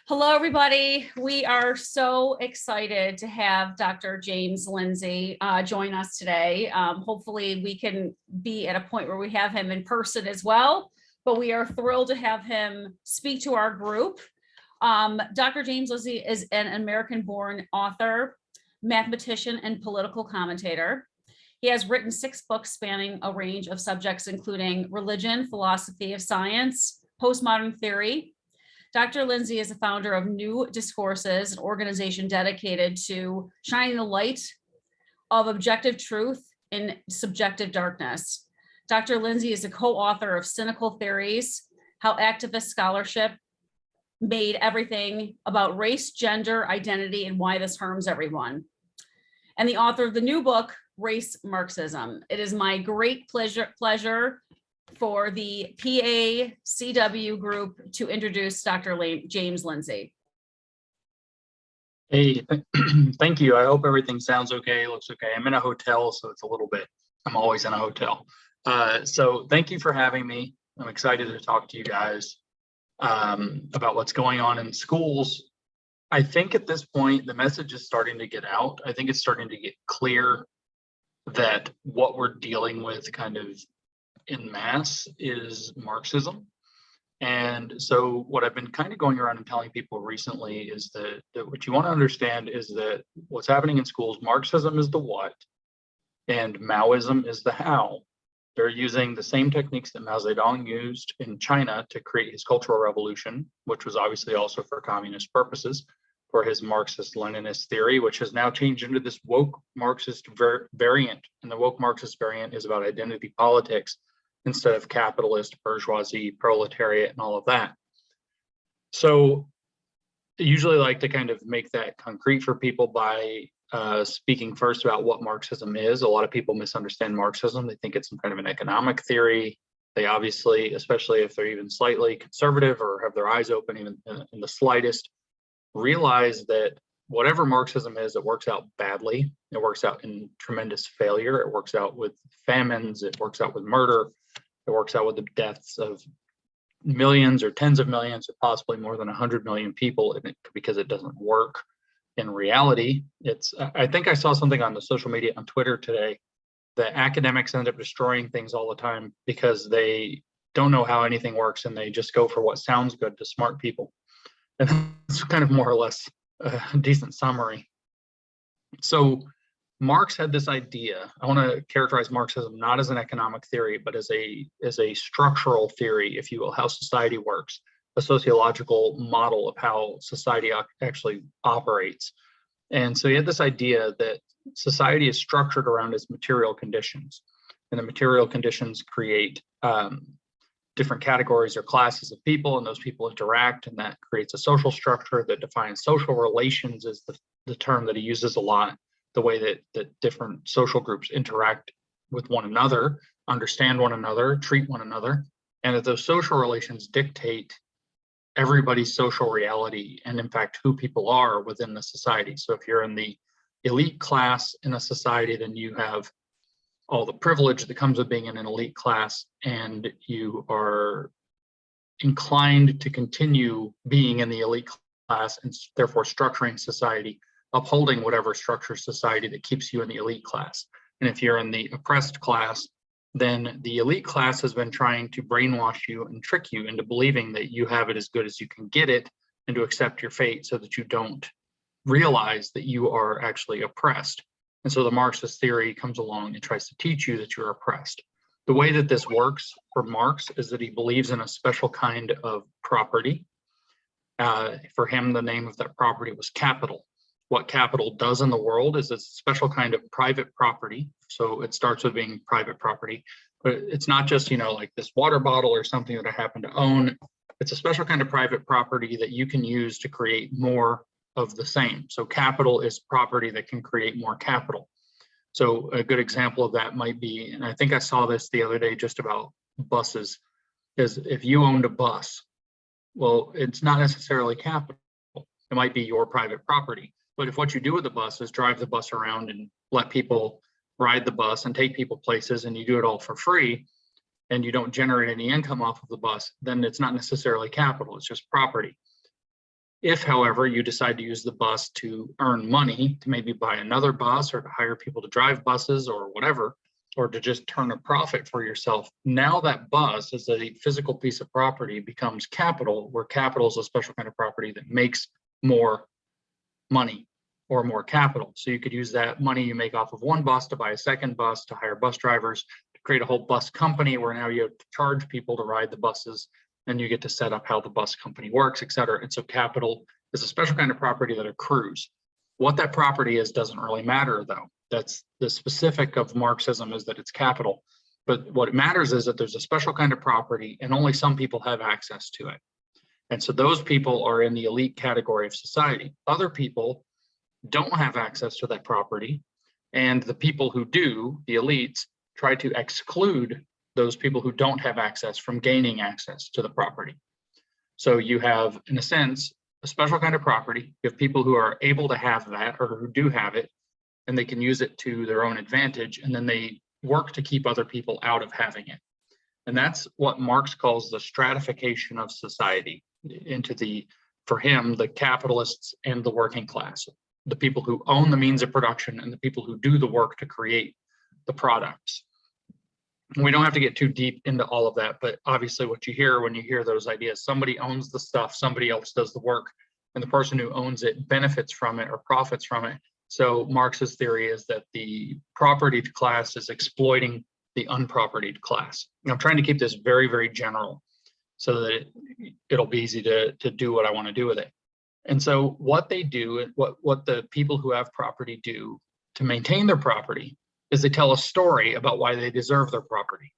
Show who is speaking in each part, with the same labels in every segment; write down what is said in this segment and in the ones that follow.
Speaker 1: Hello, everybody. We are so excited to have Dr. James Lindsay join us today. Hopefully we can be at a point where we have him in person as well, but we are thrilled to have him speak to our group. Dr. James Lindsay is an American-born author, mathematician, and political commentator. He has written 6 books spanning a range of subjects, including religion, philosophy of science, postmodern theory. Dr. Lindsay is the founder of New Discourses, an organization dedicated to shining the light of objective truth in subjective darkness. Dr. Lindsay is a co-author of Cynical Theories, How Activist Scholarship Made Everything About Race, Gender, Identity, and Why This Harms Everyone, and the author of the new book, Race Marxism. It is my great pleasure for the PACW group to introduce Dr. James Lindsay.
Speaker 2: Hey, thank you. I hope everything sounds okay, looks okay. I'm in a hotel, so it's a little bit, I'm always in a hotel. So thank you for having me. I'm excited to talk to you guys about what's going on in schools. I think at this point, the message is starting to get out. I think it's starting to get clear that what we're dealing with kind of in mass is Marxism. And so what I've been kind of going around and telling people recently is that what you want to understand is that what's happening in schools, Marxism is the what, and Maoism is the how. They're using the same techniques that Mao Zedong used in China to create his Cultural Revolution, which was obviously also for communist purposes, for his Marxist-Leninist theory, which has now changed into this woke Marxist variant. And the woke Marxist variant is about identity politics instead of capitalist, bourgeoisie, proletariat, and all of that. So I usually like to kind of make that concrete for people by speaking first about what Marxism is. A lot of people misunderstand Marxism. They think it's some kind of an economic theory. They obviously, especially if they're even slightly conservative or have their eyes open even in the slightest, realize that whatever Marxism is, it works out badly. It works out in tremendous failure. It works out with famines. It works out with murder. It works out with the deaths of millions or tens of millions or possibly more than 100 million people because it doesn't work in reality. I think I saw something on the social media on Twitter today that academics end up destroying things all the time because they don't know how anything works and they just go for what sounds good to smart people. And that's kind of more or less a decent summary. So Marx had this idea. I want to characterize Marxism not as an economic theory, but as a structural theory, if you will, how society works, a sociological model of how society actually operates. And so he had this idea that society is structured around its material conditions, and the material conditions create different categories or classes of people, and those people interact, and that creates a social structure that defines social relations is the term that he uses a lot. The way that different social groups interact with one another, understand one another, treat one another, and that those social relations dictate everybody's social reality and in fact who people are within the society. So if you're in the elite class in a society, then you have all the privilege that comes with being in an elite class, and you are inclined to continue being in the elite class and therefore structuring society, upholding whatever structures society that keeps you in the elite class. And if you're in the oppressed class, then the elite class has been trying to brainwash you and trick you into believing that you have it as good as you can get it and to accept your fate so that you don't realize that you are actually oppressed. And so the Marxist theory comes along and tries to teach you that you're oppressed. The way that this works for Marx is that he believes in a special kind of property. For him, the name of that property was capital. What capital does in the world is it's a special kind of private property. So it starts with being private property, but it's not just, like this water bottle or something that I happen to own. It's a special kind of private property that you can use to create more of the same. So capital is property that can create more capital. So a good example of that might be, and I think I saw this the other day just about buses, is if you owned a bus, well, it's not necessarily capital. It might be your private property. But if what you do with the bus is drive the bus around and let people ride the bus and take people places, and you do it all for free, and you don't generate any income off of the bus, then it's not necessarily capital, it's just property. If, however, you decide to use the bus to earn money, to maybe buy another bus or to hire people to drive buses or whatever, or to just turn a profit for yourself, now that bus as a physical piece of property becomes capital, where capital is a special kind of property that makes more money or more capital. So you could use that money you make off of one bus to buy a second bus, to hire bus drivers, to create a whole bus company where now you have to charge people to ride the buses, and you get to set up how the bus company works, et cetera. And so capital is a special kind of property that accrues. What that property is doesn't really matter, though. That's the specific of Marxism, is that it's capital. But what matters is that there's a special kind of property and only some people have access to it. And so those people are in the elite category of society. Other people don't have access to that property. And the people who do, the elites, try to exclude those people who don't have access from gaining access to the property. So you have, in a sense, a special kind of property. You have people who are able to have that or who do have it, and they can use it to their own advantage. And then they work to keep other people out of having it. And that's what Marx calls the stratification of society into the, for him, the capitalists and the working class, the people who own the means of production and the people who do the work to create the products. We don't have to get too deep into all of that, but obviously what you hear when you hear those ideas, somebody owns the stuff, somebody else does the work, and the person who owns it benefits from it or profits from it. So Marx's theory is that the propertied class is exploiting the unpropertied class. And I'm trying to keep this very, very general so that it'll be easy to do what I want to do with it. And so what they do, what the people who have property do to maintain their property, is they tell a story about why they deserve their property.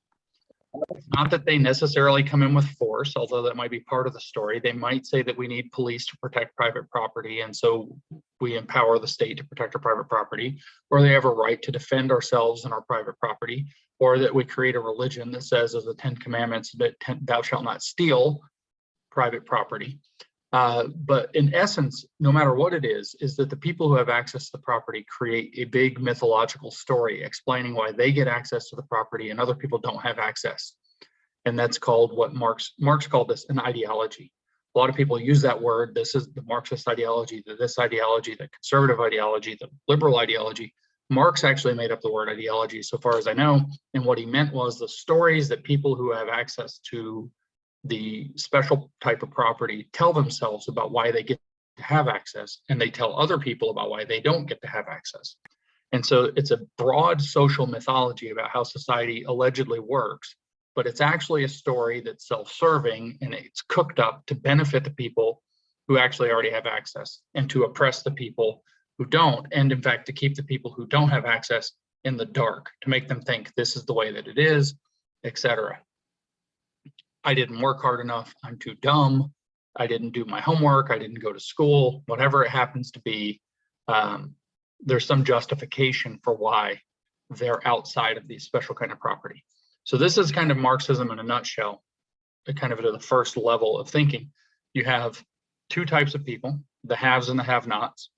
Speaker 2: Not that they necessarily come in with force, although that might be part of the story. They might say that we need police to protect private property, and so we empower the state to protect our private property, or they have a right to defend ourselves and our private property, or that we create a religion that says, as the 10 Commandments, that thou shalt not steal private property. But in essence, no matter what it is that the people who have access to the property create a big mythological story explaining why they get access to the property and other people don't have access. And that's called what Marx called this an ideology. A lot of people use that word. This is the Marxist ideology, this ideology, the conservative ideology, the liberal ideology. Marx actually made up the word ideology, so far as I know. And what he meant was the stories that people who have access to the special type of property tell themselves about why they get to have access, and they tell other people about why they don't get to have access. And so it's a broad social mythology about how society allegedly works, but it's actually a story that's self-serving, and it's cooked up to benefit the people who actually already have access and to oppress the people who don't, and in fact to keep the people who don't have access in the dark, to make them think this is the way that it is, etc. I didn't work hard enough, I'm too dumb, I didn't do my homework, I didn't go to school, whatever it happens to be, there's some justification for why they're outside of the special kind of property. So this is kind of Marxism in a nutshell, kind of at the first level of thinking. You have two types of people, the haves and the have-nots.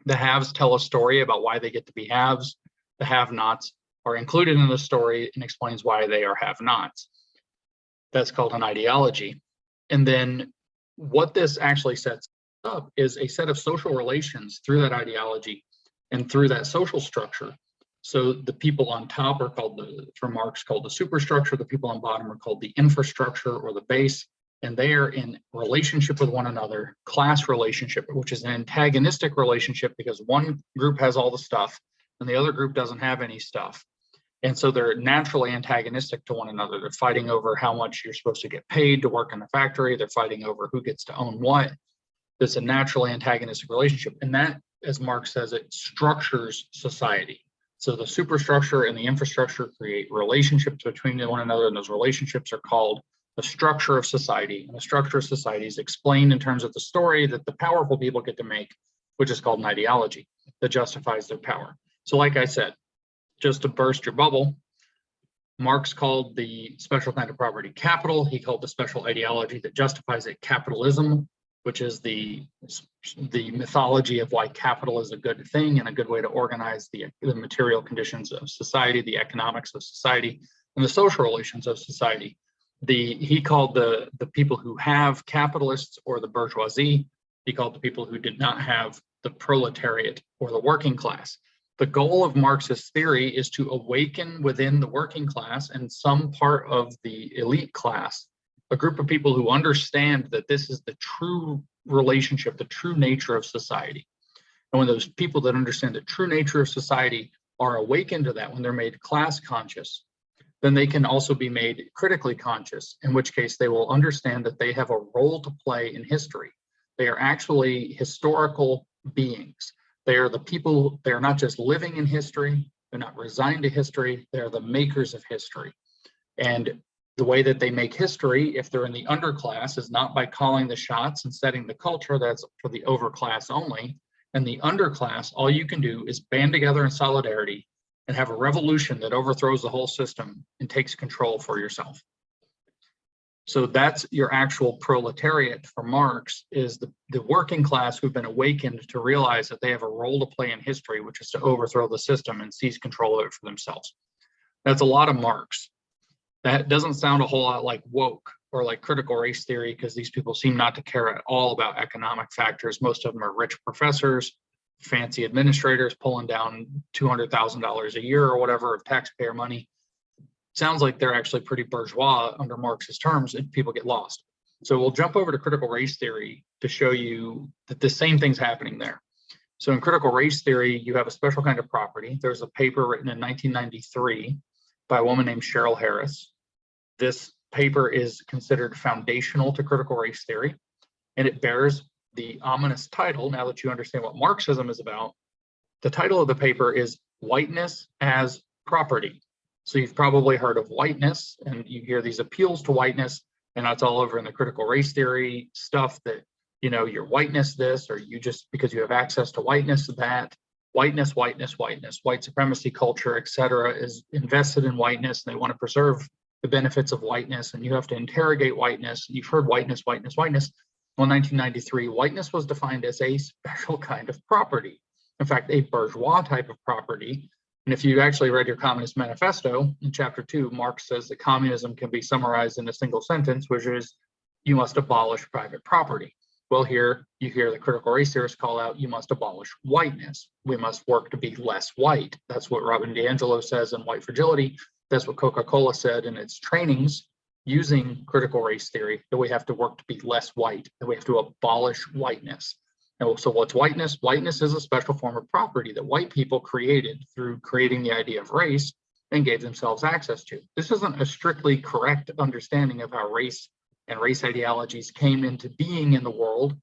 Speaker 2: The haves tell a story about why they get to be haves. The have-nots are included in the story and explains why they are have-nots. That's called an ideology. And then what this actually sets up is a set of social relations through that ideology and through that social structure. So the people on top are called, for Marx, called the superstructure. The people on bottom are called the infrastructure or the base. And they are in relationship with one another, class relationship, which is an antagonistic relationship because one group has all the stuff and the other group doesn't have any stuff. And so they're naturally antagonistic to one another. They're fighting over how much you're supposed to get paid to work in the factory. They're fighting over who gets to own what. It's a naturally antagonistic relationship. And that, as Marx says, it structures society. So the superstructure and the infrastructure create relationships between one another, and those relationships are called the structure of society. And the structure of society is explained in terms of the story that the powerful people get to make, which is called an ideology that justifies their power. So like I said, just to burst your bubble, Marx called the special kind of property capital. He called the special ideology that justifies it capitalism, which is the mythology of why capital is a good thing and a good way to organize the material conditions of society, the economics of society, and the social relations of society. He called the people who have capitalists or the bourgeoisie, He called the people who did not have the proletariat or the working class. The goal of Marxist theory is to awaken within the working class and some part of the elite class, a group of people who understand that this is the true relationship, the true nature of society. And when those people that understand the true nature of society are awakened to that, when they're made class conscious, then they can also be made critically conscious, in which case they will understand that they have a role to play in history. They are actually historical beings. They are the people, they are not just living in history, they're not resigned to history, they're the makers of history. And the way that they make history, if they're in the underclass, is not by calling the shots and setting the culture. That's for the overclass only. And the underclass, all you can do is band together in solidarity and have a revolution that overthrows the whole system and takes control for yourself. So that's your actual proletariat for Marx, is the working class who've been awakened to realize that they have a role to play in history, which is to overthrow the system and seize control of it for themselves. That's a lot of Marx. That doesn't sound a whole lot like woke or like critical race theory, because these people seem not to care at all about economic factors. Most of them are rich professors, fancy administrators pulling down $200,000 a year or whatever of taxpayer money. Sounds like they're actually pretty bourgeois under Marxist terms, and people get lost. So we'll jump over to critical race theory to show you that the same thing's happening there. So in critical race theory, you have a special kind of property. There's a paper written in 1993 by a woman named Cheryl Harris. This paper is considered foundational to critical race theory, and it bears the ominous title, now that you understand what Marxism is about. The title of the paper is Whiteness as Property. So you've probably heard of whiteness, and you hear these appeals to whiteness, and that's all over in the critical race theory stuff, that, you know, your whiteness this, or you just, because you have access to whiteness that. Whiteness, whiteness, whiteness, white supremacy culture, etc., is invested in whiteness, and they want to preserve the benefits of whiteness, and you have to interrogate whiteness. You've heard whiteness, whiteness, whiteness. Well, in 1993, whiteness was defined as a special kind of property. In fact, a bourgeois type of property. And if you actually read your Communist Manifesto, in chapter 2, Marx says that communism can be summarized in a single sentence, which is, you must abolish private property. Well, here you hear the critical race theorists call out, you must abolish whiteness. We must work to be less white. That's what Robin DiAngelo says in White Fragility. That's what Coca-Cola said in its trainings using critical race theory, that we have to work to be less white, that we have to abolish whiteness. And so what's whiteness? Whiteness is a special form of property that white people created through creating the idea of race and gave themselves access to. This isn't a strictly correct understanding of how race and race ideologies came into being in the world,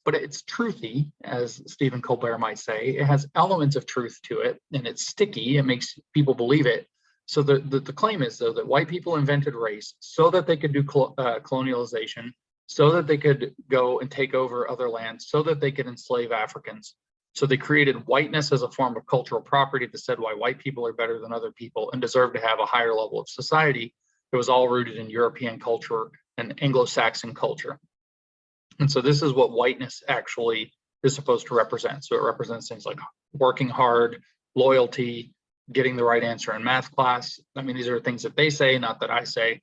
Speaker 2: but it's truthy, as Stephen Colbert might say. It has elements of truth to it, and it's sticky. It makes people believe it. So the claim is, though, that white people invented race so that they could do colonialization, so that they could go and take over other lands, so that they could enslave Africans. So they created whiteness as a form of cultural property that said why white people are better than other people and deserve to have a higher level of society. It was all rooted in European culture and Anglo-Saxon culture. And so this is what whiteness actually is supposed to represent. So it represents things like working hard, loyalty, getting the right answer in math class. I mean, these are things that they say, not that I say.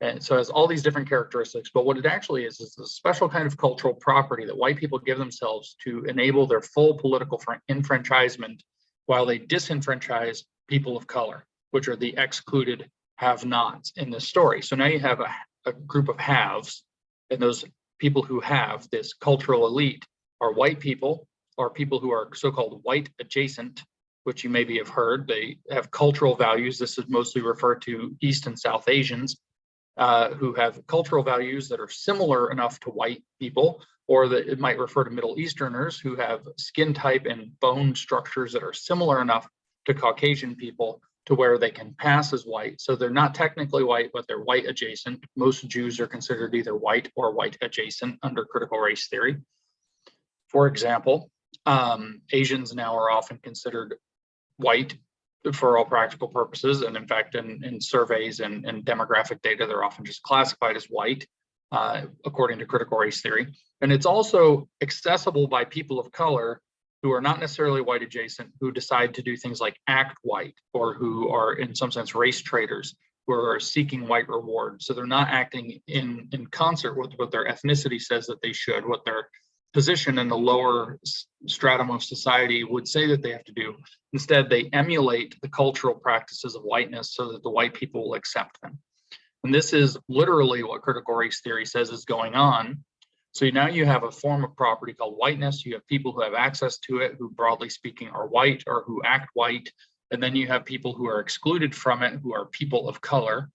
Speaker 2: And so it has all these different characteristics, but what it actually is a special kind of cultural property that white people give themselves to enable their full political enfranchisement, while they disenfranchise people of color, which are the excluded have-nots in this story. So now you have a group of haves, and those people who have this cultural elite are white people, or people who are so-called white adjacent, which you maybe have heard. They have cultural values. This is mostly referred to East and South Asians, who have cultural values that are similar enough to white people, or that it might refer to Middle Easterners who have skin type and bone structures that are similar enough to Caucasian people to where they can pass as white. So they're not technically white, but they're white adjacent. Most Jews are considered either white or white adjacent under critical race theory. For example, Asians now are often considered white for all practical purposes. And in fact, in surveys and demographic data, they're often just classified as white, according to critical race theory. And it's also accessible by people of color who are not necessarily white adjacent, who decide to do things like act white, or who are in some sense race traders, who are seeking white reward. So they're not acting in concert with what their ethnicity says that they should, what their position in the lower stratum of society would say that they have to do. Instead, they emulate the cultural practices of whiteness so that the white people will accept them. And this is literally what critical race theory says is going on. So now you have a form of property called whiteness. You have people who have access to it, who broadly speaking are white or who act white. And then you have people who are excluded from it, who are people of color.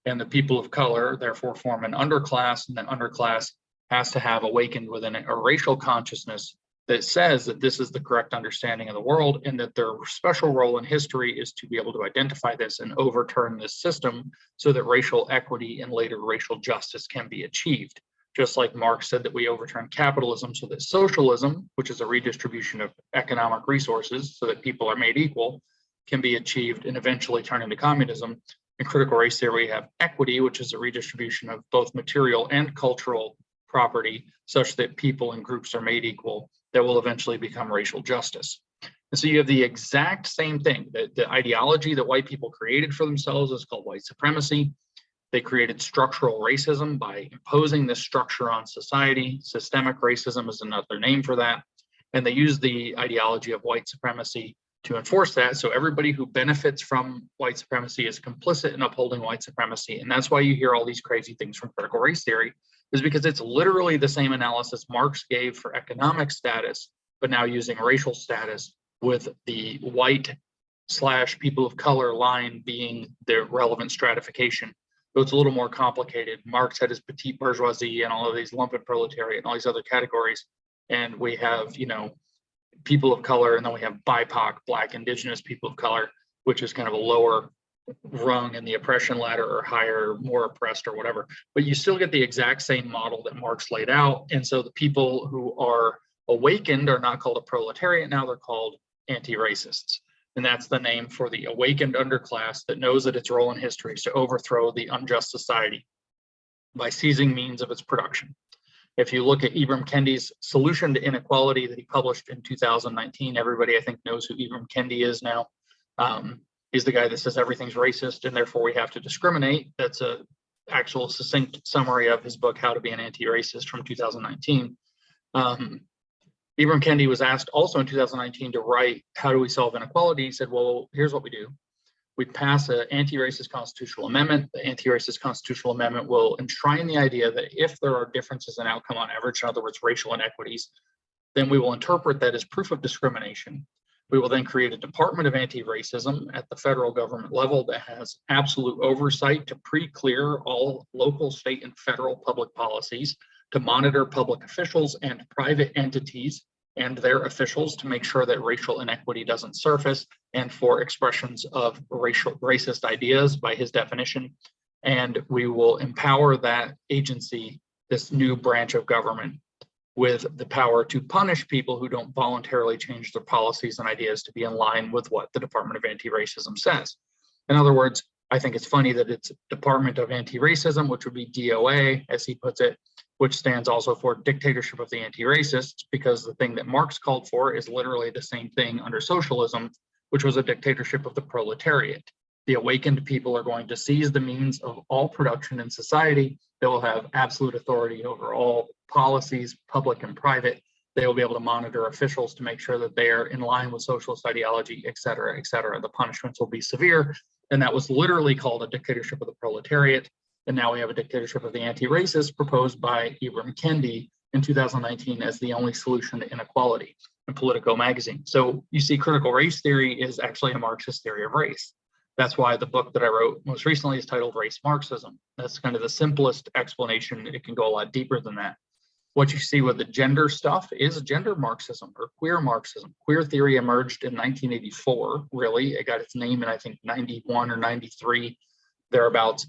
Speaker 2: And the people of color therefore form an underclass, and that underclass has to have awakened within a racial consciousness that says that this is the correct understanding of the world, and that their special role in history is to be able to identify this and overturn this system so that racial equity and later racial justice can be achieved. Just like Marx said that we overturn capitalism so that socialism, which is a redistribution of economic resources so that people are made equal, can be achieved and eventually turn into communism. In critical race theory, we have equity, which is a redistribution of both material and cultural property such that people and groups are made equal, that will eventually become racial justice. And so you have the exact same thing. The ideology that white people created for themselves is called white supremacy. They created structural racism by imposing this structure on society. Systemic racism is another name for that. And they use the ideology of white supremacy to enforce that. So everybody who benefits from white supremacy is complicit in upholding white supremacy. And that's why you hear all these crazy things from critical race theory, is because it's literally the same analysis Marx gave for economic status, but now using racial status, with the white / people of color line being the relevant stratification. So it's a little more complicated. Marx had his petite bourgeoisie and all of these lumpen proletariat and all these other categories. And we have, people of color, and then we have BIPOC, Black, Indigenous people of color, which is kind of a lower rung in the oppression ladder, or higher, more oppressed or whatever. But you still get the exact same model that Marx laid out. And so the people who are awakened are not called a proletariat now, they're called anti-racists. And that's the name for the awakened underclass that knows that its role in history is to overthrow the unjust society by seizing means of its production. If you look at Ibram Kendi's solution to inequality that he published in 2019, everybody I think knows who Ibram Kendi is now. He's the guy that says everything's racist and therefore we have to discriminate. That's a actual succinct summary of his book, How to Be an Anti-Racist, from 2019. Ibram Kendi was asked also in 2019 to write, how do we solve inequality? He said, well, here's what we do. We pass an anti-racist constitutional amendment. The anti-racist constitutional amendment will enshrine the idea that if there are differences in outcome on average, in other words, racial inequities, then we will interpret that as proof of discrimination. We will then create a Department of Anti-Racism at the federal government level that has absolute oversight to pre-clear all local, state, and federal public policies, to monitor public officials and private entities and their officials to make sure that racial inequity doesn't surface, and for expressions of racist ideas by his definition. And we will empower that agency, this new branch of government, with the power to punish people who don't voluntarily change their policies and ideas to be in line with what the Department of Anti-Racism says. In other words, I think it's funny that it's Department of Anti-Racism, which would be DOA, as he puts it, which stands also for Dictatorship of the Anti-Racists, because the thing that Marx called for is literally the same thing under socialism, which was a dictatorship of the proletariat. The awakened people are going to seize the means of all production in society. They will have absolute authority over all policies, public and private. They will be able to monitor officials to make sure that they are in line with socialist ideology, et cetera, et cetera. The punishments will be severe. And that was literally called a dictatorship of the proletariat. And now we have a dictatorship of the anti-racists proposed by Ibram Kendi in 2019 as the only solution to inequality in Politico magazine. So you see, critical race theory is actually a Marxist theory of race. That's why the book that I wrote most recently is titled Race Marxism. That's kind of the simplest explanation. It can go a lot deeper than that. What you see with the gender stuff is gender Marxism or queer Marxism. Queer theory emerged in 1984, really. It got its name in, I think, 91 or 93, thereabouts.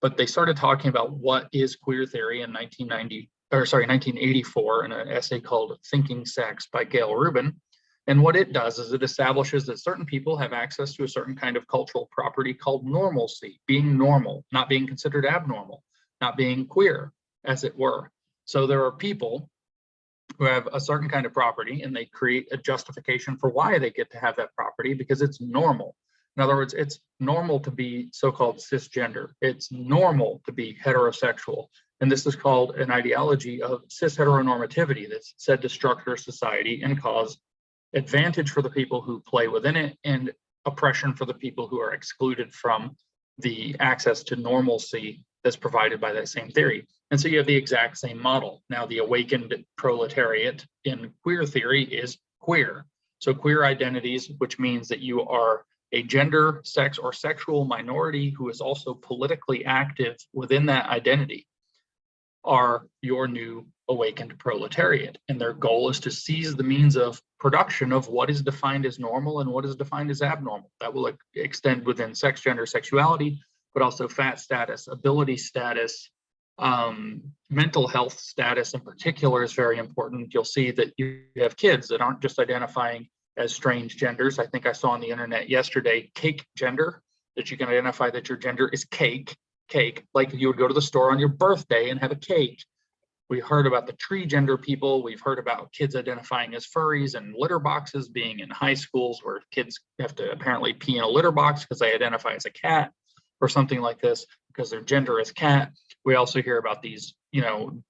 Speaker 2: But they started talking about what is queer theory in 1984 in an essay called Thinking Sex by Gail Rubin. And what it does is it establishes that certain people have access to a certain kind of cultural property called normalcy, being normal, not being considered abnormal, not being queer, as it were. So there are people who have a certain kind of property and they create a justification for why they get to have that property because it's normal. In other words, it's normal to be so-called cisgender. It's normal to be heterosexual. And this is called an ideology of cis heteronormativity that's said to structure society and cause advantage for the people who play within it and oppression for the people who are excluded from the access to normalcy that's provided by that same theory. And so you have the exact same model. Now, the awakened proletariat in queer theory is queer. So queer identities, which means that you are a gender, sex, or sexual minority who is also politically active within that identity, are your new awakened proletariat. And their goal is to seize the means of production of what is defined as normal and what is defined as abnormal. That will extend within sex, gender, sexuality, but also fat status, ability status, mental health status in particular is very important. You'll see that you have kids that aren't just identifying as strange genders. I think I saw on the internet yesterday, cake gender, that you can identify that your gender is cake, like you would go to the store on your birthday and have a cake. We heard about the tree gender people. We've heard about kids identifying as furries and litter boxes being in high schools where kids have to apparently pee in a litter box because they identify as a cat or something like this because their gender is cat. We also hear about these, demigender,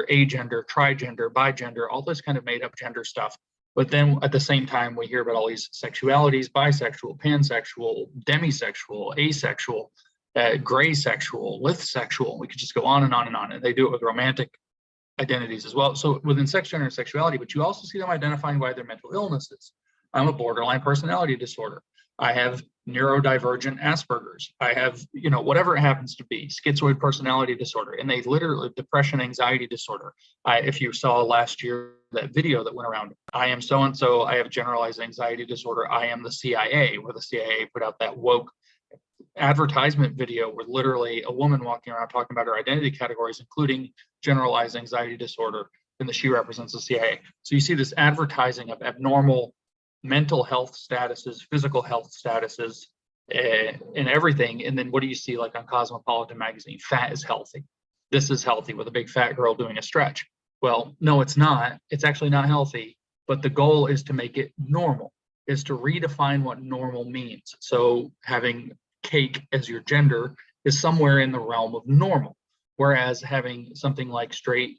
Speaker 2: agender, trigender, bigender, all this kind of made up gender stuff. But then at the same time, we hear about all these sexualities, bisexual, pansexual, demisexual, asexual, gray sexual, lithsexual. We could just go on and on and on. And they do it with romantic identities as well. So within sex, gender, and sexuality, but you also see them identifying by their mental illnesses. I'm a borderline personality disorder. I have neurodivergent Asperger's. I have, whatever it happens to be, schizoid personality disorder, and they literally depression, anxiety disorder. If you saw last year, that video that went around, I am so-and-so, I have generalized anxiety disorder. I am the CIA, where the CIA put out that woke advertisement video with literally a woman walking around talking about her identity categories, including generalized anxiety disorder, and that she represents the CIA. So you see this advertising of abnormal mental health statuses, physical health statuses, and everything. And then what do you see like on Cosmopolitan magazine? Fat is healthy. This is healthy with a big fat girl doing a stretch. Well, no, it's not. It's actually not healthy. But the goal is to make it normal, is to redefine what normal means. So having cake as your gender is somewhere in the realm of normal, whereas having something like straight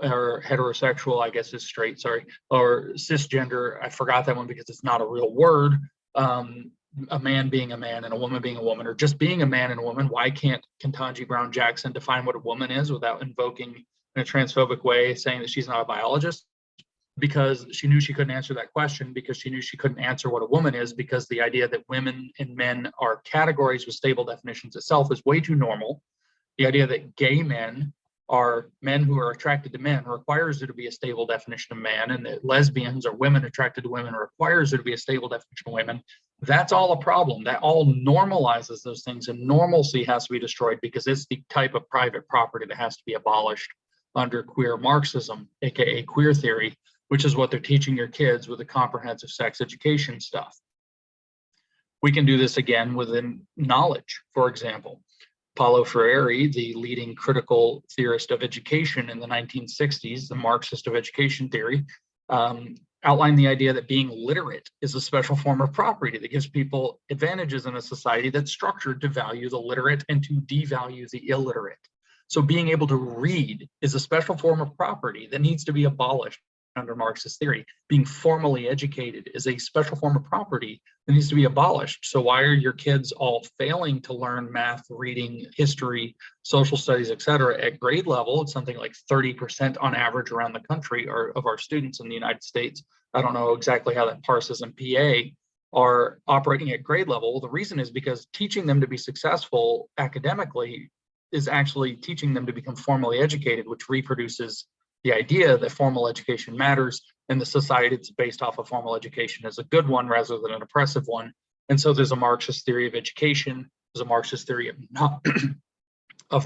Speaker 2: or heterosexual, I guess is straight, sorry, or cisgender, I forgot that one because it's not a real word. A man being a man and a woman being a woman, or just being a man and a woman. Why can't Ketanji Brown Jackson define what a woman is without invoking in a transphobic way, saying that she's not a biologist? Because she knew she couldn't answer that question, because she knew she couldn't answer what a woman is, because the idea that women and men are categories with stable definitions itself is way too normal. The idea that gay men are men who are attracted to men requires there to be a stable definition of man, and that lesbians are women attracted to women requires there to be a stable definition of women. That's all a problem. That all normalizes those things, and normalcy has to be destroyed because it's the type of private property that has to be abolished under queer Marxism, aka queer theory, which is what they're teaching your kids with the comprehensive sex education stuff. We can do this again within knowledge. For example, Paulo Freire, the leading critical theorist of education in the 1960s, the Marxist of education theory, outlined the idea that being literate is a special form of property that gives people advantages in a society that's structured to value the literate and to devalue the illiterate. So being able to read is a special form of property that needs to be abolished under Marxist theory. Being formally educated is a special form of property that needs to be abolished. So why are your kids all failing to learn math, reading, history, social studies, et cetera, at grade level? It's something like 30% on average around the country of our students in the United States. I don't know exactly how that parses in PA are operating at grade level. The reason is because teaching them to be successful academically is actually teaching them to become formally educated, which reproduces the idea that formal education matters, and the society that's based off of formal education is a good one rather than an oppressive one. And so there's a Marxist theory of education, there's a Marxist theory of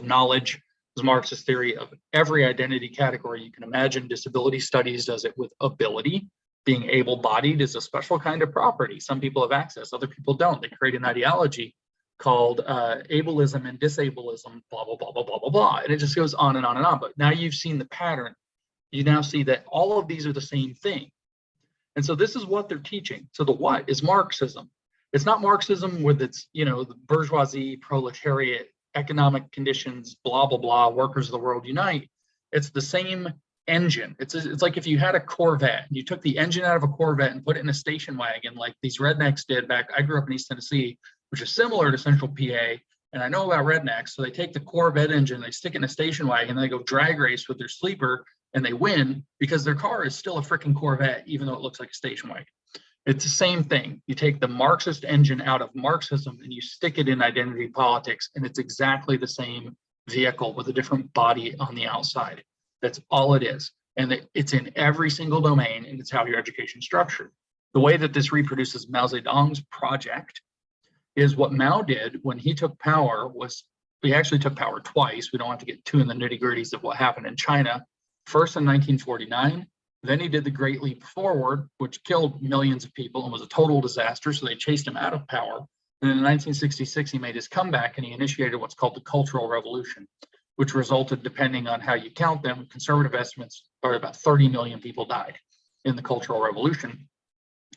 Speaker 2: knowledge, there's a Marxist theory of every identity category you can imagine. Disability studies does it with ability. Being able-bodied is a special kind of property. Some people have access, other people don't. They create an ideology called ableism and disableism, blah, blah, blah, blah, blah, blah, blah. And it just goes on and on and on. But now you've seen the pattern. You now see that all of these are the same thing. And so this is what they're teaching. So the what is Marxism. It's not Marxism with its, the bourgeoisie, proletariat economic conditions, blah, blah, blah, workers of the world unite. It's the same engine. It's like if you had a Corvette, you took the engine out of a Corvette and put it in a station wagon like these rednecks did back. I grew up in East Tennessee, which is similar to Central PA. And I know about rednecks. So they take the Corvette engine, they stick it in a station wagon, and they go drag race with their sleeper and they win because their car is still a freaking Corvette, even though it looks like a station wagon. It's the same thing. You take the Marxist engine out of Marxism and you stick it in identity politics, and it's exactly the same vehicle with a different body on the outside. That's all it is. And it's in every single domain, and it's how your education is structured. The way that this reproduces Mao Zedong's project is what Mao did when he took power was, he actually took power twice. We don't have to get too in the nitty-gritties of what happened in China. First in 1949, then he did the Great Leap Forward, which killed millions of people and was a total disaster, so they chased him out of power. And in 1966, he made his comeback and he initiated what's called the Cultural Revolution, which resulted, depending on how you count them, conservative estimates are about 30 million people died in the Cultural Revolution.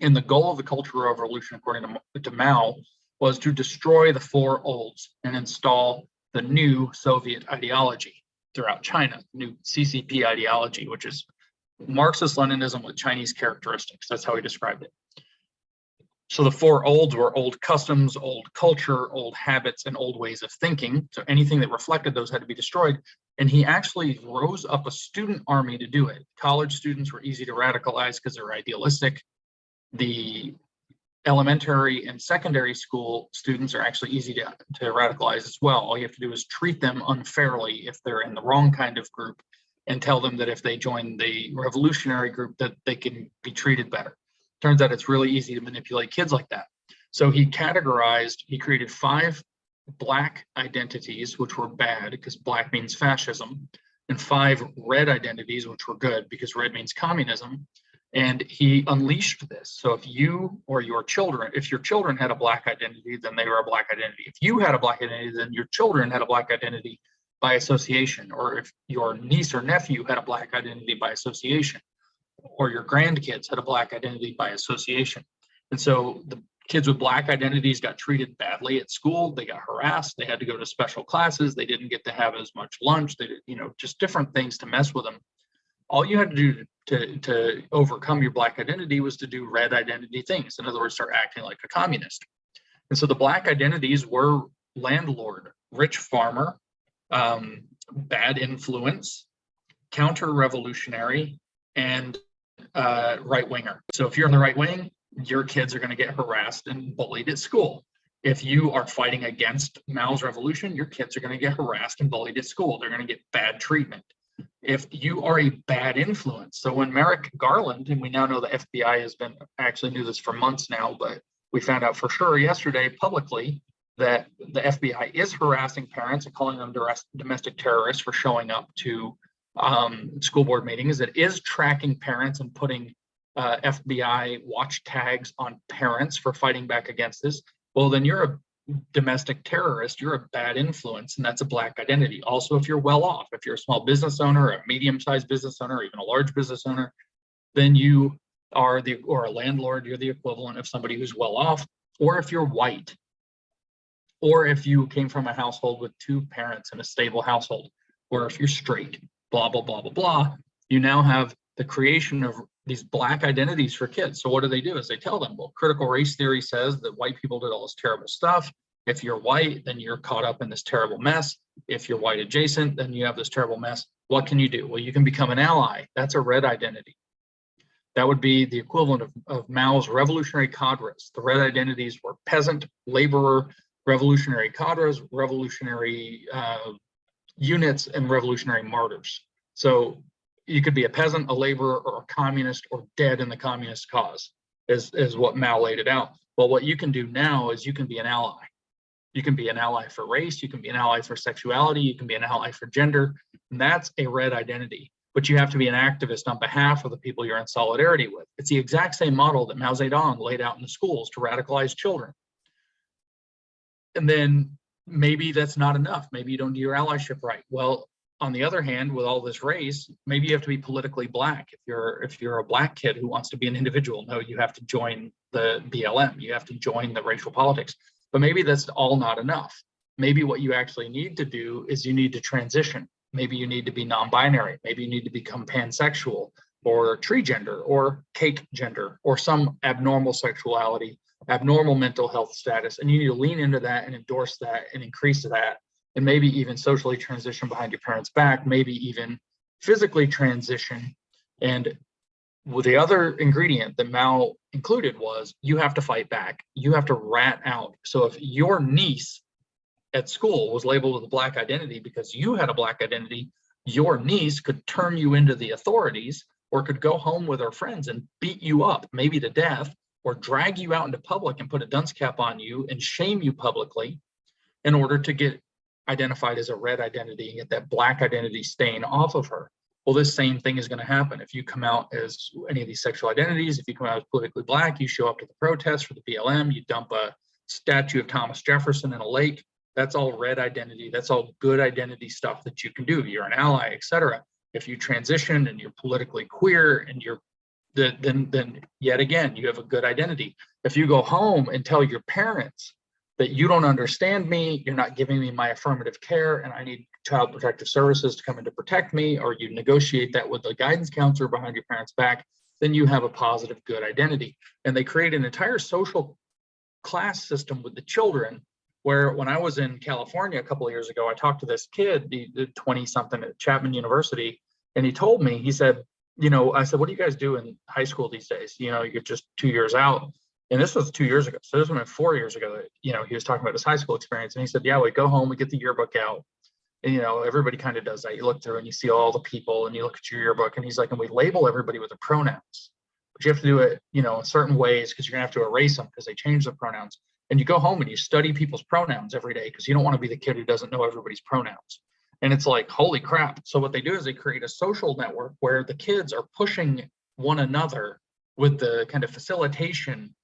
Speaker 2: And the goal of the Cultural Revolution, according to Mao, was to destroy the four olds and install the new Soviet ideology throughout China, new CCP ideology, which is Marxist-Leninism with Chinese characteristics. That's how he described it. So the four olds were old customs, old culture, old habits, and old ways of thinking. So anything that reflected those had to be destroyed. And he actually rose up a student army to do it. College students were easy to radicalize because they're idealistic. The elementary and secondary school students are actually easy to radicalize as well. All you have to do is treat them unfairly if they're in the wrong kind of group, and tell them that if they join the revolutionary group that they can be treated better. Turns out it's really easy to manipulate kids like that. So he created 5 black identities, which were bad because black means fascism, and 5 red identities, which were good because red means communism. And he unleashed this. So if you or your children, if your children had a black identity, then they were a black identity. If you had a black identity, then your children had a black identity by association. Or if your niece or nephew had a black identity by association, or your grandkids had a black identity by association. And so the kids with black identities got treated badly at school. They got harassed. They had to go to special classes. They didn't get to have as much lunch. They did, just different things to mess with them. All you had to do to overcome your black identity was to do red identity things. In other words, start acting like a communist. And so the black identities were landlord, rich farmer, bad influence, counter-revolutionary, and right-winger. So if you're in the right wing, your kids are going to get harassed and bullied at school. If you are fighting against Mao's revolution, your kids are going to get harassed and bullied at school. They're going to get bad treatment. If you are a bad influence, so when Merrick Garland, and we now know the FBI has been, actually knew this for months now, but we found out for sure yesterday publicly that the FBI is harassing parents and calling them domestic terrorists for showing up to school board meetings. It is tracking parents and putting FBI watch tags on parents for fighting back against this. Well, then you're a domestic terrorist, you're a bad influence, and that's a black identity. Also, if you're well off, if you're a small business owner, a medium-sized business owner, or even a large business owner, then you are or a landlord, you're the equivalent of somebody who's well off. Or if you're white, or if you came from a household with 2 parents in a stable household, or if you're straight, blah, blah, blah, blah, blah, you now have the creation of these black identities for kids. So what do? Is they tell them, well, critical race theory says that white people did all this terrible stuff. If you're white, then you're caught up in this terrible mess. If you're white adjacent, then you have this terrible mess. What can you do? Well, you can become an ally. That's a red identity. That would be the equivalent of Mao's revolutionary cadres. The red identities were peasant, laborer, revolutionary cadres, revolutionary units, and revolutionary martyrs. So you could be a peasant, a laborer, or a communist, or dead in the communist cause, is what Mao laid it out. Well, what you can do now is you can be an ally. You can be an ally for race, you can be an ally for sexuality, you can be an ally for gender, and that's a red identity. But you have to be an activist on behalf of the people you're in solidarity with. It's the exact same model that Mao Zedong laid out in the schools to radicalize children. And then maybe that's not enough. Maybe you don't do your allyship right. Well, on the other hand, with all this race, maybe you have to be politically black. If you're a black kid who wants to be an individual, no, you have to join the BLM. You have to join the racial politics. But maybe that's all not enough. maybe what you actually need to do is you need to transition. Maybe you need to be non-binary. Maybe you need to become pansexual or tree gender or cake gender or some abnormal sexuality, abnormal mental health status. And you need to lean into that and endorse that and increase that. And maybe even socially transition behind your parents' back, maybe even physically transition. And the other ingredient that Mal included was you have to fight back. You have to rat out. So if your niece at school was labeled with a Black identity because you had a Black identity, your niece could turn you into the authorities or could go home with her friends and beat you up, maybe to death, or drag you out into public and put a dunce cap on you and shame you publicly in order to get identified as a red identity and get that Black identity stain off of her. Well, this same thing is going to happen if you come out as any of these sexual identities. If you come out as politically Black, you show up to the protest for the BLM, you dump a statue of Thomas Jefferson in a lake. That's all red identity. That's all good identity stuff that you can do. You're an ally, etc. If you transition and you're politically queer and you're then yet again, you have a good identity. If you go home and tell your parents that you don't understand me, you're not giving me my affirmative care, and I need child protective services to come in to protect me, or you negotiate that with the guidance counselor behind your parents' back, then you have a positive, good identity. And they create an entire social class system with the children, where when I was in California a couple of years ago, I talked to this kid, the 20-something at Chapman University, and he told me, he said, I said, what do you guys do in high school these days? You're just 2 years out. And this was 2 years ago. So this was 4 years ago that, he was talking about his high school experience. And he said, yeah, we go home, we get the yearbook out. And, everybody kind of does that. You look through and you see all the people and you look at your yearbook, and he's like, and we label everybody with their pronouns. But you have to do it, in certain ways, because you're gonna have to erase them because they change the pronouns. And you go home and you study people's pronouns every day because you don't want to be the kid who doesn't know everybody's pronouns. And it's like, holy crap. So what they do is they create a social network where the kids are pushing one another with the kind of facilitation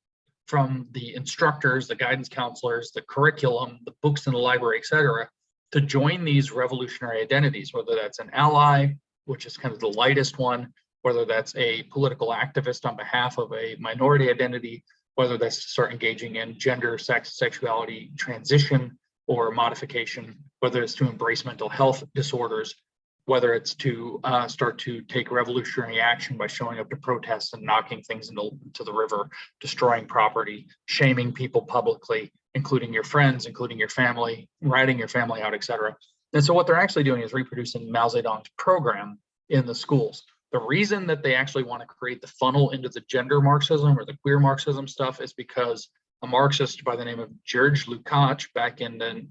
Speaker 2: from the instructors, the guidance counselors, the curriculum, the books in the library, et cetera, to join these revolutionary identities, whether that's an ally, which is kind of the lightest one, whether that's a political activist on behalf of a minority identity, whether that's to start engaging in gender, sex, sexuality transition or modification, whether it's to embrace mental health disorders, whether it's to start to take revolutionary action by showing up to protests and knocking things into the river, destroying property, shaming people publicly, including your friends, including your family, ratting your family out, et cetera. And so what they're actually doing is reproducing Mao Zedong's program in the schools. The reason that they actually want to create the funnel into the gender Marxism or the queer Marxism stuff is because a Marxist by the name of George Lukács back in the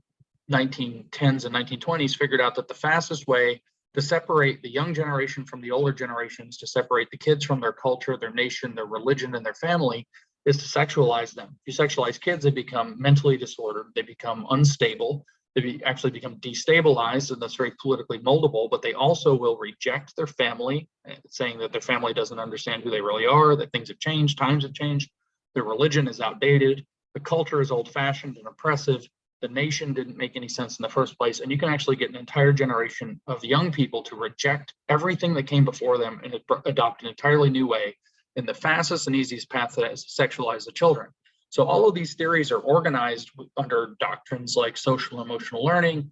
Speaker 2: 1910s and 1920s figured out that the fastest way to separate the young generation from the older generations, to separate the kids from their culture, their nation, their religion, and their family, is to sexualize them. If you sexualize kids, they become mentally disordered, they become unstable, they actually become destabilized, and that's very politically moldable, but they also will reject their family, saying that their family doesn't understand who they really are, that things have changed, times have changed, their religion is outdated, the culture is old-fashioned and oppressive, the nation didn't make any sense in the first place, and you can actually get an entire generation of young people to reject everything that came before them and adopt an entirely new way. And the fastest and easiest path to that is to sexualize the children. So all of these theories are organized under doctrines like social emotional learning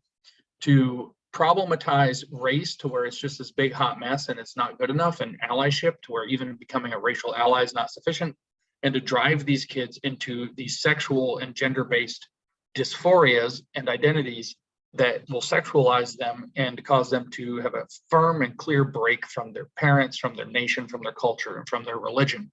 Speaker 2: to problematize race to where it's just this big hot mess and it's not good enough, and allyship to where even becoming a racial ally is not sufficient, and to drive these kids into these sexual and gender-based dysphorias and identities that will sexualize them and cause them to have a firm and clear break from their parents, from their nation, from their culture, and from their religion.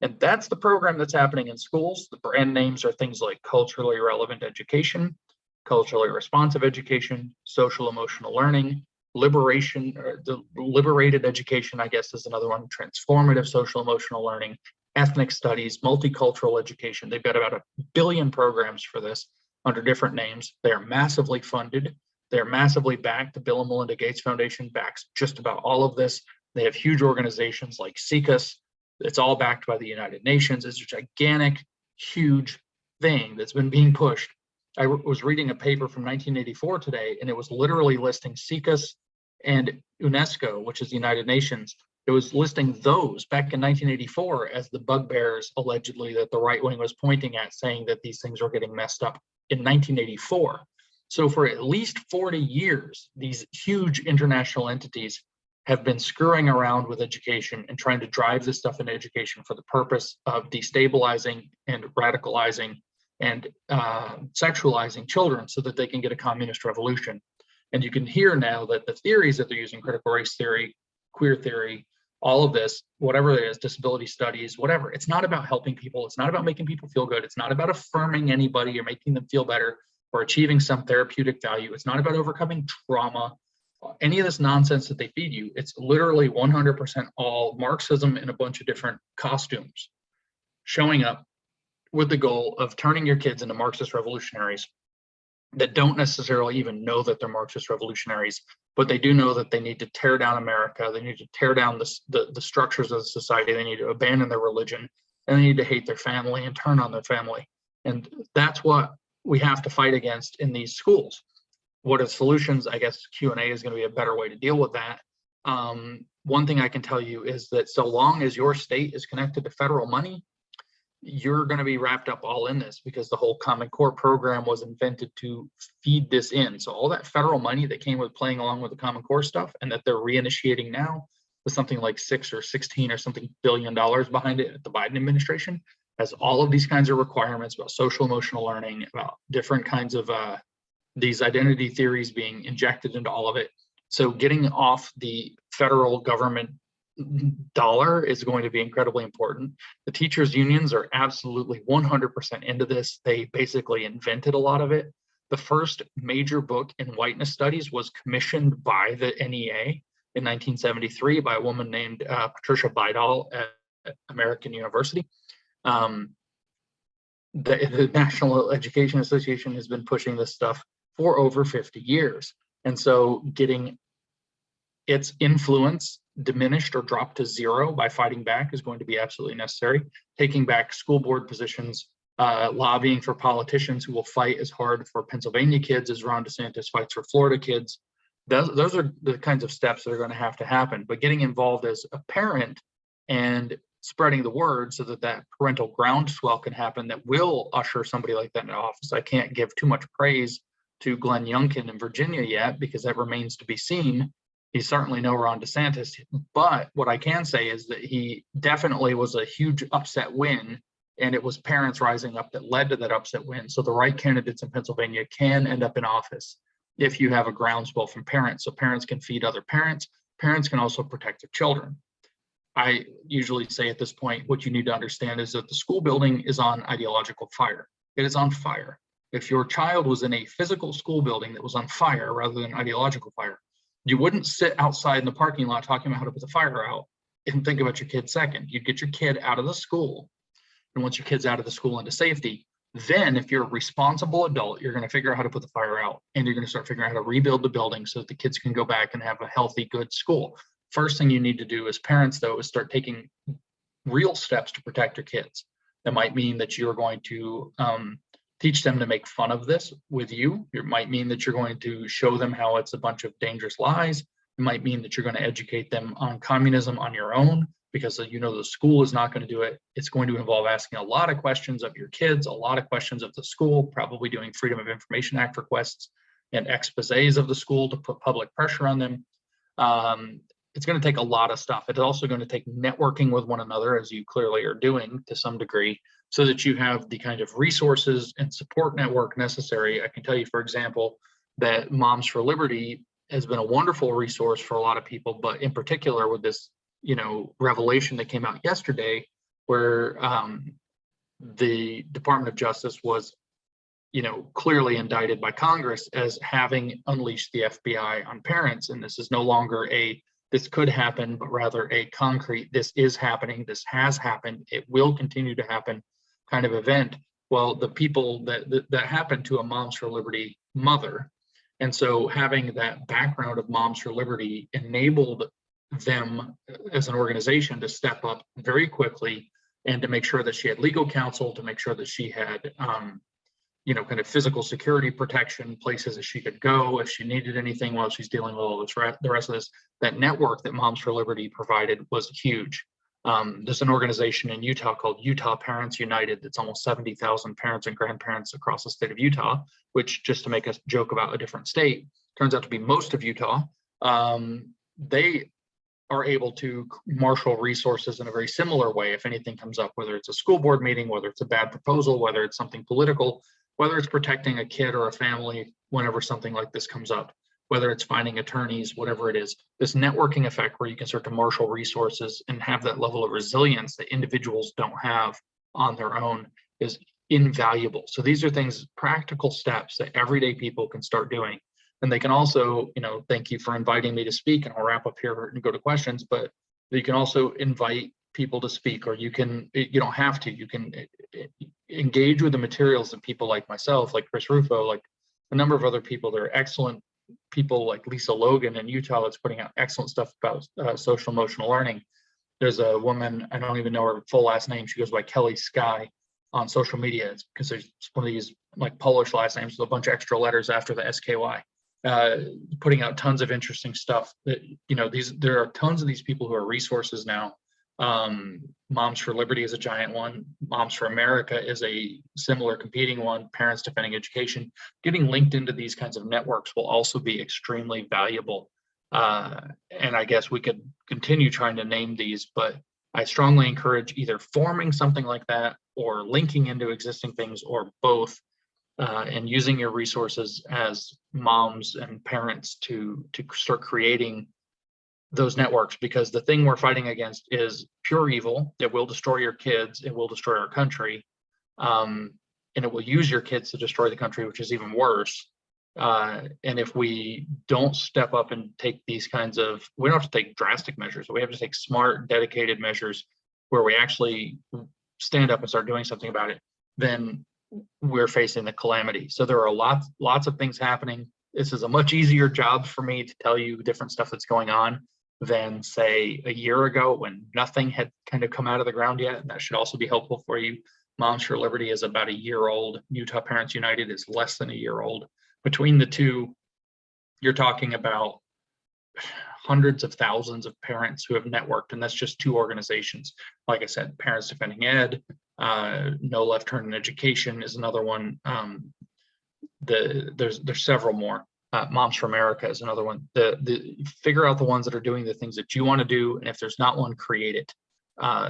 Speaker 2: And that's the program that's happening in schools. The brand names are things like culturally relevant education, culturally responsive education, social emotional learning, liberation, or the liberated education, I guess, is another one, transformative social emotional learning, ethnic studies, multicultural education. They've got about 1 billion programs for this under different names. They are massively funded. They're massively backed. The Bill and Melinda Gates Foundation backs just about all of this. They have huge organizations like CICUS. It's all backed by the United Nations. It's a gigantic, huge thing that's been being pushed. I was reading a paper from 1984 today, and it was literally listing CICUS and UNESCO, which is the United Nations. It was listing those back in 1984 as the bugbears, allegedly, that the right wing was pointing at, saying that these things were getting messed up in 1984. So for at least 40 years, these huge international entities have been screwing around with education and trying to drive this stuff into education for the purpose of destabilizing and radicalizing and sexualizing children so that they can get a communist revolution. And you can hear now that the theories that they're using, critical race theory, queer theory, all of this, whatever it is, disability studies, whatever, it's not about helping people. It's not about making people feel good. It's not about affirming anybody or making them feel better or achieving some therapeutic value. It's not about overcoming trauma, any of this nonsense that they feed you. It's literally 100% all Marxism in a bunch of different costumes, showing up with the goal of turning your kids into Marxist revolutionaries that don't necessarily even know that they're Marxist revolutionaries, but they do know that they need to tear down America. They need to tear down the structures of the society. They need to abandon their religion, and they need to hate their family and turn on their family. And that's what we have to fight against in these schools. What are solutions? I guess Q&A is going to be a better way to deal with that. One thing I can tell you is that so long as your state is connected to federal money, you're going to be wrapped up all in this, because the whole Common Core program was invented to feed this in. So all that federal money that came with playing along with the Common Core stuff, and that they're reinitiating now with something like 6 or 16 or something $billion behind it at the Biden administration, has all of these kinds of requirements about social emotional learning, about different kinds of these identity theories being injected into all of it. So getting off the federal government dollar is going to be incredibly important. The teachers unions are absolutely 100% into this. They basically invented a lot of it. The first major book in whiteness studies was commissioned by the NEA in 1973 by a woman named Patricia Bidall at American University. The National Education Association has been pushing this stuff for over 50 years. And so getting its influence diminished or dropped to zero by fighting back is going to be absolutely necessary. Taking back school board positions, lobbying for politicians who will fight as hard for Pennsylvania kids as Ron DeSantis fights for Florida kids. Those are the kinds of steps that are going to have to happen. But getting involved as a parent and spreading the word so that that parental groundswell can happen that will usher somebody like that into office. I can't give too much praise to Glenn Youngkin in Virginia yet, because that remains to be seen. He's certainly no Ron DeSantis, but what I can say is that he definitely was a huge upset win, and it was parents rising up that led to that upset win. So the right candidates in Pennsylvania can end up in office if you have a groundswell from parents. So parents can feed other parents. Parents can also protect their children. I usually say at this point, what you need to understand is that the school building is on ideological fire. It is on fire. If your child was in a physical school building that was on fire rather than ideological fire, you wouldn't sit outside in the parking lot talking about how to put the fire out and think about your kid second. You'd get your kid out of the school. And once your kid's out of the school into safety, then if you're a responsible adult, you're going to figure out how to put the fire out, and you're going to start figuring out how to rebuild the building so that the kids can go back and have a healthy, good school. First thing you need to do as parents, though, is start taking real steps to protect your kids. That might mean that you're going to teach them to make fun of this with you. It might mean that you're going to show them how it's a bunch of dangerous lies. It might mean that you're going to educate them on communism on your own, because you know the school is not going to do it. It's going to involve asking a lot of questions of your kids, a lot of questions of the school, probably doing Freedom of Information Act requests and exposés of the school to put public pressure on them. It's going to take a lot of stuff. It's also going to take networking with one another, as you clearly are doing to some degree, so that you have the kind of resources and support network necessary. I can tell you, for example, that Moms for Liberty has been a wonderful resource for a lot of people, but in particular with this, revelation that came out yesterday, where the Department of Justice was, clearly indicted by Congress as having unleashed the FBI on parents. And this is no longer this could happen, but rather a concrete, this is happening, this has happened, it will continue to happen kind of event. Well, the people that happened to a Moms for Liberty mother. And so having that background of Moms for Liberty enabled them as an organization to step up very quickly and to make sure that she had legal counsel, to make sure that she had kind of physical security protection, places that she could go if she needed anything while she's dealing with all this, the rest of this. That network that Moms for Liberty provided was huge. There's an organization in Utah called Utah Parents United that's almost 70,000 parents and grandparents across the state of Utah, which, just to make us joke about a different state, turns out to be most of Utah. They are able to marshal resources in a very similar way if anything comes up, whether it's a school board meeting, whether it's a bad proposal, whether it's something political, whether it's protecting a kid or a family whenever something like this comes up, whether it's finding attorneys, whatever it is. This networking effect where you can start to marshal resources and have that level of resilience that individuals don't have on their own is invaluable. So these are things, practical steps that everyday people can start doing. And they can also, thank you for inviting me to speak, and I'll wrap up here and go to questions, but you can also invite people to speak, or you don't have to, you can engage with the materials that people like myself, like Chris Rufo, like a number of other people that are excellent people, like Lisa Logan in Utah that's putting out excellent stuff about social emotional learning. There's a woman, I don't even know her full last name, she goes by Kelly Sky on social media, because there's one of these like Polish last names with a bunch of extra letters after the SKY. Putting out tons of interesting stuff that, there are tons of these people who are resources now. Moms for Liberty is a giant one. Moms for America is a similar competing one. Parents Defending Education. Getting linked into these kinds of networks will also be extremely valuable. And I guess we could continue trying to name these, but I strongly encourage either forming something like that or linking into existing things, or both. And using your resources as moms and parents to start creating those networks, because the thing we're fighting against is pure evil. It will destroy your kids, it will destroy our country, and it will use your kids to destroy the country, which is even worse. And if we don't step up and take these kinds of, we don't have to take drastic measures, but we have to take smart, dedicated measures where we actually stand up and start doing something about it, then we're facing the calamity. So there are lots of things happening. This is a much easier job for me to tell you different stuff that's going on than, say, a year ago when nothing had kind of come out of the ground yet. And that should also be helpful for you. Moms for Liberty is about a year old. Utah Parents United is less than a year old. Between the two, you're talking about hundreds of thousands of parents who have networked, and that's just two organizations. Like I said, Parents Defending Ed, No Left Turn in Education is another one. There's several more. Moms for America is another one. Figure out the ones that are doing the things that you want to do, and if there's not one, create it.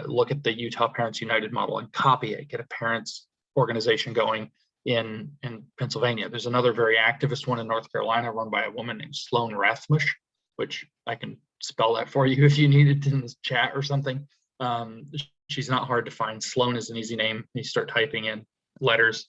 Speaker 2: Look at the Utah Parents United model and copy it. Get a parents organization going in Pennsylvania. There's another very activist one in North Carolina run by a woman named Sloan Rathmush, which I can spell that for you if you need it in this chat or something. She's not hard to find. Sloan is an easy name. You start typing in letters.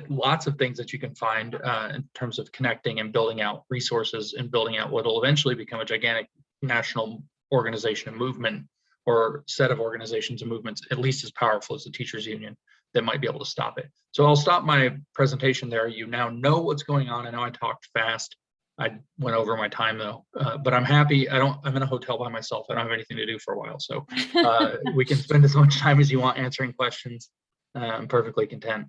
Speaker 2: Lots of things that you can find in terms of connecting and building out resources and building out what will eventually become a gigantic national organization and movement, or set of organizations and movements, at least as powerful as the teachers union, that might be able to stop it. So I'll stop my presentation there. You now know what's going on. I know I talked fast. I went over my time though, but I'm happy. I'm in a hotel by myself. I don't have anything to do for a while. So we can spend as much time as you want answering questions. I'm perfectly content.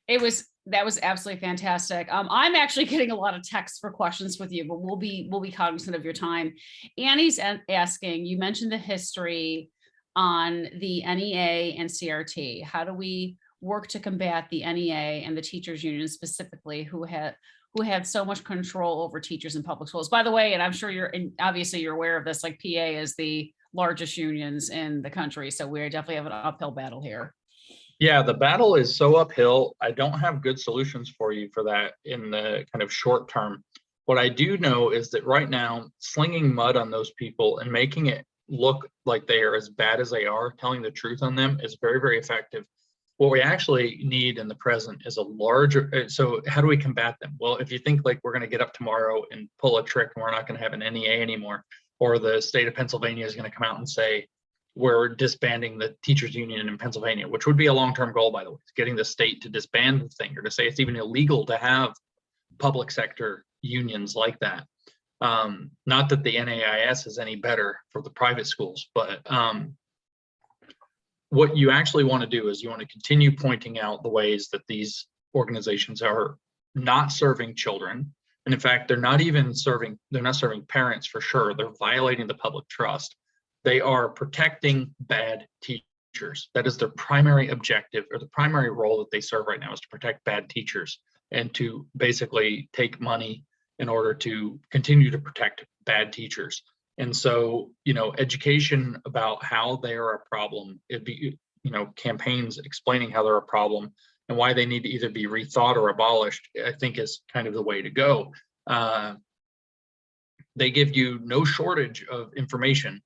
Speaker 1: That was absolutely fantastic. I'm actually getting a lot of texts for questions with you, but we'll be cognizant of your time. Annie's asking, you mentioned the history on the NEA and CRT. How do we work to combat the NEA and the teachers union specifically, who have so much control over teachers in public schools? By the way, and I'm sure obviously you're aware of this, like PA is the largest unions in the country. So we definitely have an uphill battle here.
Speaker 2: Yeah, the battle is so uphill. I don't have good solutions for you for that in the kind of short term. What I do know is that right now, slinging mud on those people and making it look like they are as bad as they are, telling the truth on them, is very, very effective. What we actually need in the present is a larger, so how do we combat them? Well, if you think like we're going to get up tomorrow and pull a trick and we're not going to have an NEA anymore, or the state of Pennsylvania is going to come out and say, we're disbanding the teachers union in Pennsylvania, which would be a long-term goal, by the way, getting the state to disband the thing, or to say it's even illegal to have public sector unions like that. Not that the NAIS is any better for the private schools, but what you actually want to do is you want to continue pointing out the ways that these organizations are not serving children. And in fact, they're not serving parents for sure. They're violating the public trust. They are protecting bad teachers. That is their primary objective, or the primary role that they serve right now, is to protect bad teachers and to basically take money in order to continue to protect bad teachers. And so, education about how they are a problem, it'd be, campaigns explaining how they're a problem and why they need to either be rethought or abolished, I think is kind of the way to go. They give you no shortage of information.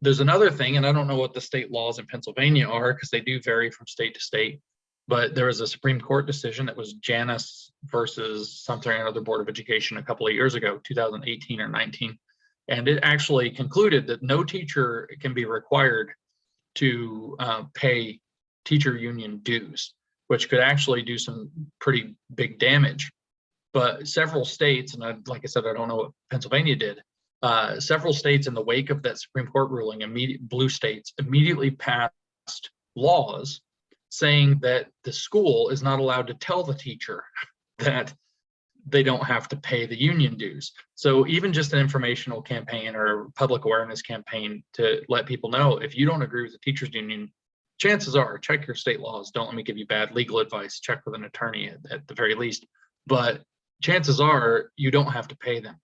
Speaker 2: There's another thing, and I don't know what the state laws in Pennsylvania are, because they do vary from state to state, but there was a Supreme Court decision that was Janus versus something or another Board of Education a couple of years ago, 2018 or 19. And it actually concluded that no teacher can be required to pay teacher union dues, which could actually do some pretty big damage. But several states, and like I said, I don't know what Pennsylvania did, several states in the wake of that Supreme Court ruling, blue states, immediately passed laws saying that the school is not allowed to tell the teacher that they don't have to pay the union dues. So even just an informational campaign or public awareness campaign to let people know, if you don't agree with the teachers union, chances are, check your state laws. Don't let me give you bad legal advice. Check with an attorney at the very least. But chances are you don't have to pay them.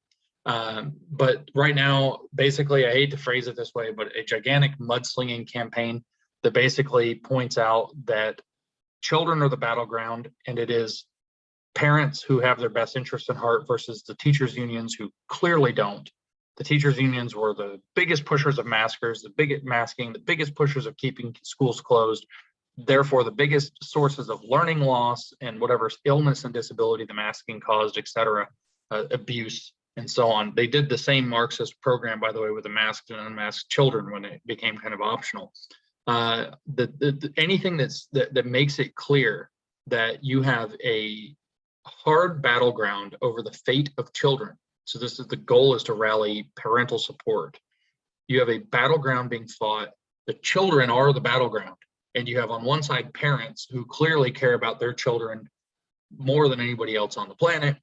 Speaker 2: But right now, basically, I hate to phrase it this way, but a gigantic mudslinging campaign that basically points out that children are the battleground, and it is parents who have their best interest in heart versus the teachers unions who clearly don't. The teachers unions were the biggest pushers of maskers, the biggest masking, the biggest pushers of keeping schools closed, therefore the biggest sources of learning loss and whatever illness and disability the masking caused, etc., abuse and so on. They did the same Marxist program, by the way, with the masked and unmasked children when it became kind of optional. Anything that makes it clear that you have a hard battleground over the fate of children. So the goal is to rally parental support. You have a battleground being fought. The children are the battleground. And you have on one side parents who clearly care about their children more than anybody else on the planet,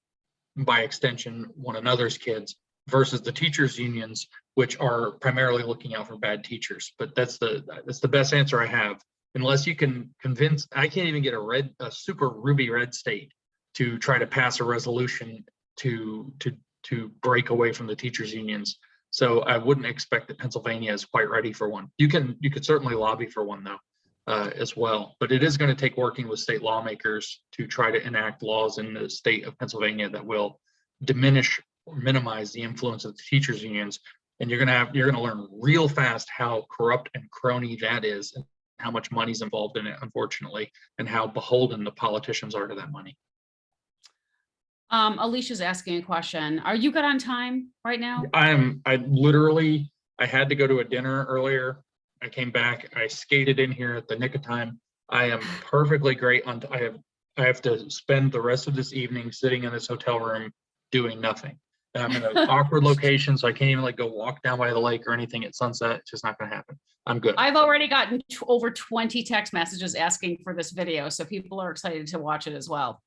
Speaker 2: by extension, one another's kids, versus the teachers unions, which are primarily looking out for bad teachers. But that's the best answer I have. Unless you can convince, I can't even get a super ruby red state to try to pass a resolution to break away from the teachers unions. So I wouldn't expect that Pennsylvania is quite ready for one. You could certainly lobby for one though, as well. But it is going to take working with state lawmakers to try to enact laws in the state of Pennsylvania that will diminish or minimize the influence of the teachers unions. And you're going to learn real fast how corrupt and crony that is, and how much money's involved in it, unfortunately, and how beholden the politicians are to that money.
Speaker 1: Alicia's asking a question. Are you good on time right now?
Speaker 2: I had to go to a dinner earlier. I came back, I skated in here at the nick of time. I am perfectly great on, I have to spend the rest of this evening sitting in this hotel room doing nothing. And I'm in an awkward location, so I can't even go walk down by the lake or anything at sunset. It's just not going to happen. I'm good.
Speaker 1: I've already gotten over 20 text messages asking for this video, so people are excited to watch it as well.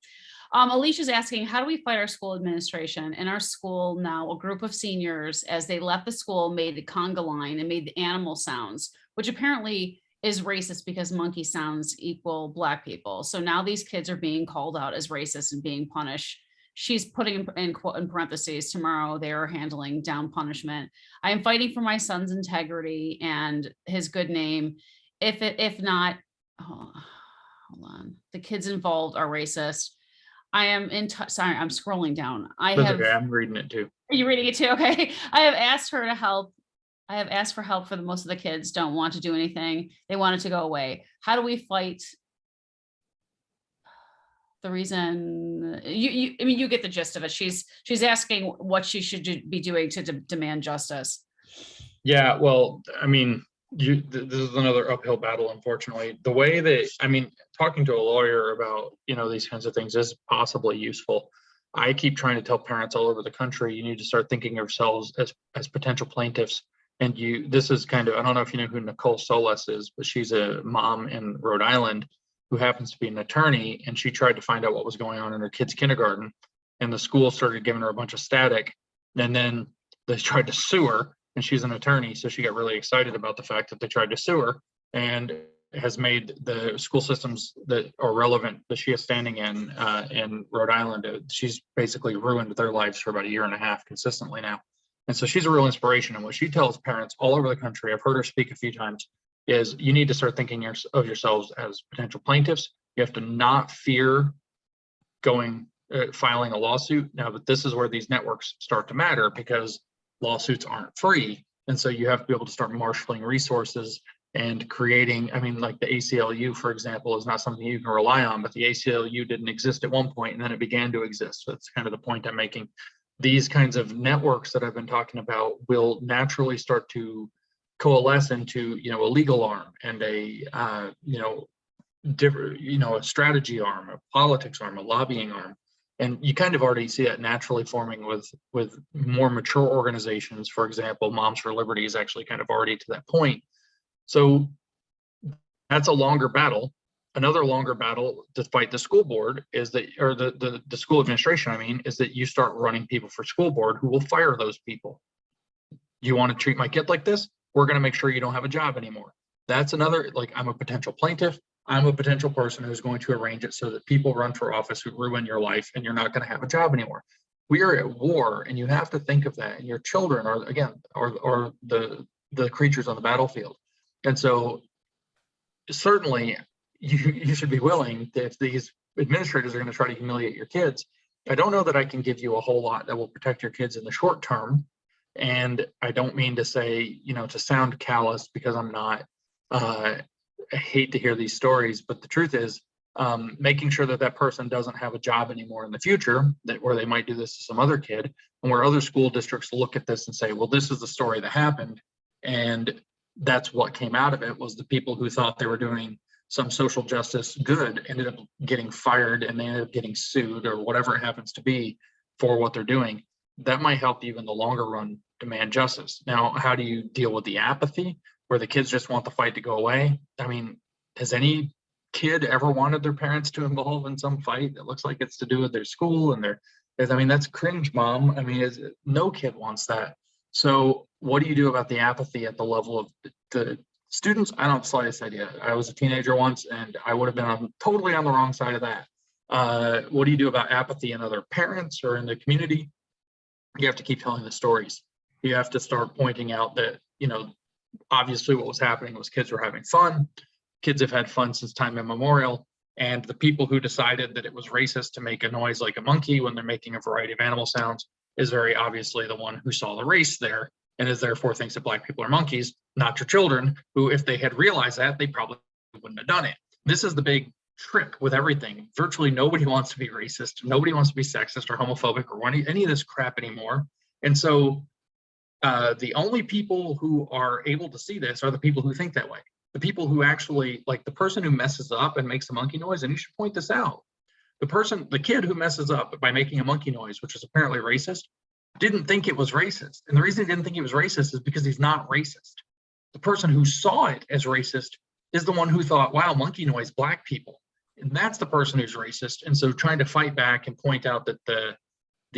Speaker 1: Alicia's asking, how do we fight our school administration? In our school now, a group of seniors, as they left the school, made the conga line and made the animal sounds, which apparently is racist because monkey sounds equal Black people. So now these kids are being called out as racist and being punished. She's putting in parentheses, tomorrow they are handling down punishment. I am fighting for my son's integrity and his good name. If not, hold on, the kids involved are racist. I am in touch. Sorry, I'm scrolling down.
Speaker 2: Okay, I'm reading it too.
Speaker 1: Are you reading it too? Okay. I have asked her to help. I have asked for help for most of the kids don't want to do anything. They want it to go away. How do we fight the reason I mean, you get the gist of it. She's asking what she should be doing to demand justice.
Speaker 2: Yeah, well, I mean, this is another uphill battle, unfortunately. The way that, I mean, talking to a lawyer about, these kinds of things is possibly useful. I keep trying to tell parents all over the country, you need to start thinking of yourselves as potential plaintiffs. And this is kind of, I don't know if you know who Nicole Solis is, but she's a mom in Rhode Island who happens to be an attorney. And she tried to find out what was going on in her kid's kindergarten. And the school started giving her a bunch of static. And then they tried to sue her. and she's an attorney. So she got really excited about the fact that they tried to sue her, and has made the school systems that are relevant that she is standing in Rhode Island. She's basically ruined their lives for about a year and a half consistently now. And so she's a real inspiration. And what she tells parents all over the country, I've heard her speak a few times, is you need to start thinking of yourselves as potential plaintiffs. You have to not fear filing a lawsuit. Now, but this is where these networks start to matter, because lawsuits aren't free. And so you have to be able to start marshaling resources and creating, I mean, like the ACLU, for example, is not something you can rely on, but the ACLU didn't exist at one point and then it began to exist. So that's kind of the point I'm making. These kinds of networks that I've been talking about will naturally start to coalesce into, a legal arm and a, different, a strategy arm, a politics arm, a lobbying arm. And you kind of already see that naturally forming with more mature organizations. For example, Moms for Liberty is actually kind of already to that point. So that's a longer battle. Another longer battle to fight the school board is that, or the school administration, I mean, is that you start running people for school board who will fire those people. You want to treat my kid like this? We're going to make sure you don't have a job anymore. That's another, like, I'm a potential plaintiff. I'm a potential person who's going to arrange it so that people run for office who ruin your life and you're not going to have a job anymore. We are at war, and you have to think of that. And your children are, again, or the creatures on the battlefield. And so certainly you should be willing to, if these administrators are going to try to humiliate your kids, I don't know that I can give you a whole lot that will protect your kids in the short term. And I don't mean to say, to sound callous, because I'm not. I hate to hear these stories, but the truth is, making sure that person doesn't have a job anymore in the future, where they might do this to some other kid, and where other school districts look at this and say, well, this is the story that happened. And that's what came out of it, was the people who thought they were doing some social justice good ended up getting fired, and they ended up getting sued, or whatever it happens to be, for what they're doing. That might help you in the longer run demand justice. Now, how do you deal with the apathy, where the kids just want the fight to go away? I mean, has any kid ever wanted their parents to involve in some fight that looks like it's to do with their school and that's cringe, Mom. I mean, no kid wants that. So what do you do about the apathy at the level of the students? I don't have the slightest idea. I was a teenager once, and I would have been totally on the wrong side of that. What do you do about apathy in other parents or in the community? You have to keep telling the stories. You have to start pointing out that, obviously what was happening was kids were having fun. Kids have had fun since time immemorial. And the people who decided that it was racist to make a noise like a monkey when they're making a variety of animal sounds is very obviously the one who saw the race there, and is therefore thinks that Black people are monkeys, not your children, who, if they had realized that, they probably wouldn't have done it. This is the big trick with everything. Virtually nobody wants to be racist. Nobody wants to be sexist or homophobic or any of this crap anymore. And so the only people who are able to see this are the people who think that way. The people who actually, like the person who messes up and makes a monkey noise, and you should point this out. The kid who messes up by making a monkey noise, which is apparently racist, didn't think it was racist. And the reason he didn't think it was racist is because he's not racist. The person who saw it as racist is the one who thought, wow, monkey noise, Black people. And that's the person who's racist. And so trying to fight back and point out that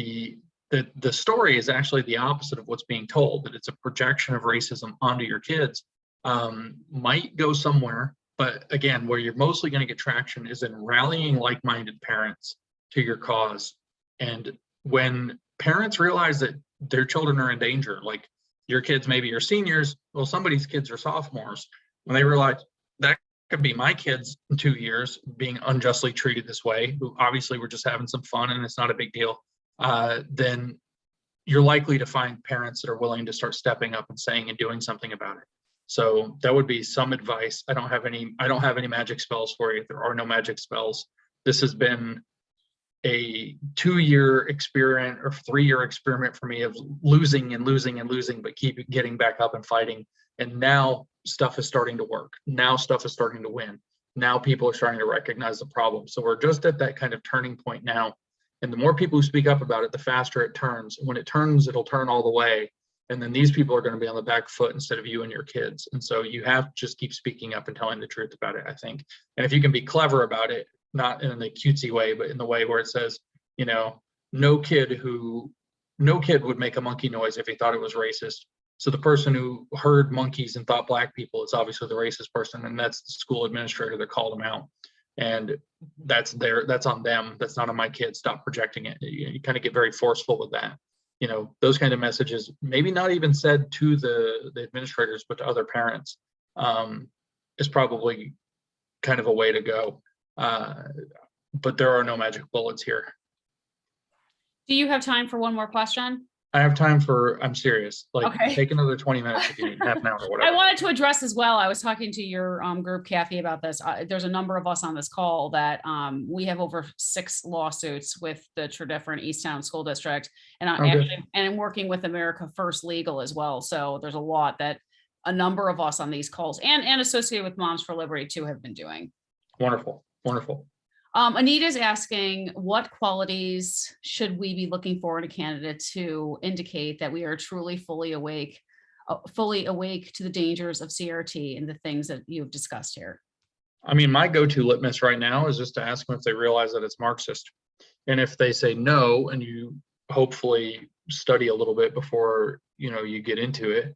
Speaker 2: the story is actually the opposite of what's being told, that it's a projection of racism onto your kids, might go somewhere. But again, where you're mostly going to get traction is in rallying like-minded parents to your cause. And when parents realize that their children are in danger, like your kids maybe are seniors, well, somebody's kids are sophomores, when they realize that could be my kids in 2 years being unjustly treated this way, who obviously were just having some fun and it's not a big deal, then you're likely to find parents that are willing to start stepping up and saying and doing something about it. So that would be some advice. I don't have any magic spells for you. There are no magic spells. This has been a 2-year experiment or 3-year experiment for me of losing and losing and losing, but keep getting back up and fighting. And now stuff is starting to work. Now stuff is starting to win. Now people are starting to recognize the problem. So we're just at that kind of turning point now. And the more people who speak up about it, the faster it turns. When it turns, it'll turn all the way. And then these people are going to be on the back foot instead of you and your kids. And so you have to just keep speaking up and telling the truth about it, I think. And if you can be clever about it, not in the cutesy way, but in the way where it says, no kid would make a monkey noise if he thought it was racist. So the person who heard monkeys and thought black people is obviously the racist person, and that's the school administrator that called them out. And that's on them. That's not on my kid. Stop projecting it. You kind of get very forceful with that. You know, those kind of messages, maybe not even said to the administrators, but to other parents, is probably kind of a way to go. But there are no magic bullets here.
Speaker 1: Do you have time for one more question?
Speaker 2: I have time for, I'm serious, like
Speaker 1: Okay.
Speaker 2: take another 20 minutes if you need, half an hour or whatever.
Speaker 1: I wanted to address as well. I was talking to your group, Kathy, about this. There's a number of us on this call that we have over 6 lawsuits with the different Easttown School District, and I'm working with America First Legal as well. So there's a lot that a number of us on these calls and associated with Moms for Liberty too have been doing.
Speaker 2: Wonderful, wonderful.
Speaker 1: Anita's asking, what qualities should we be looking for in a candidate to indicate that we are truly fully awake to the dangers of CRT and the things that you've discussed here?
Speaker 2: I mean, my go-to litmus right now is just to ask them if they realize that it's Marxist. And if they say no, and you hopefully study a little bit before, you know, you get into it,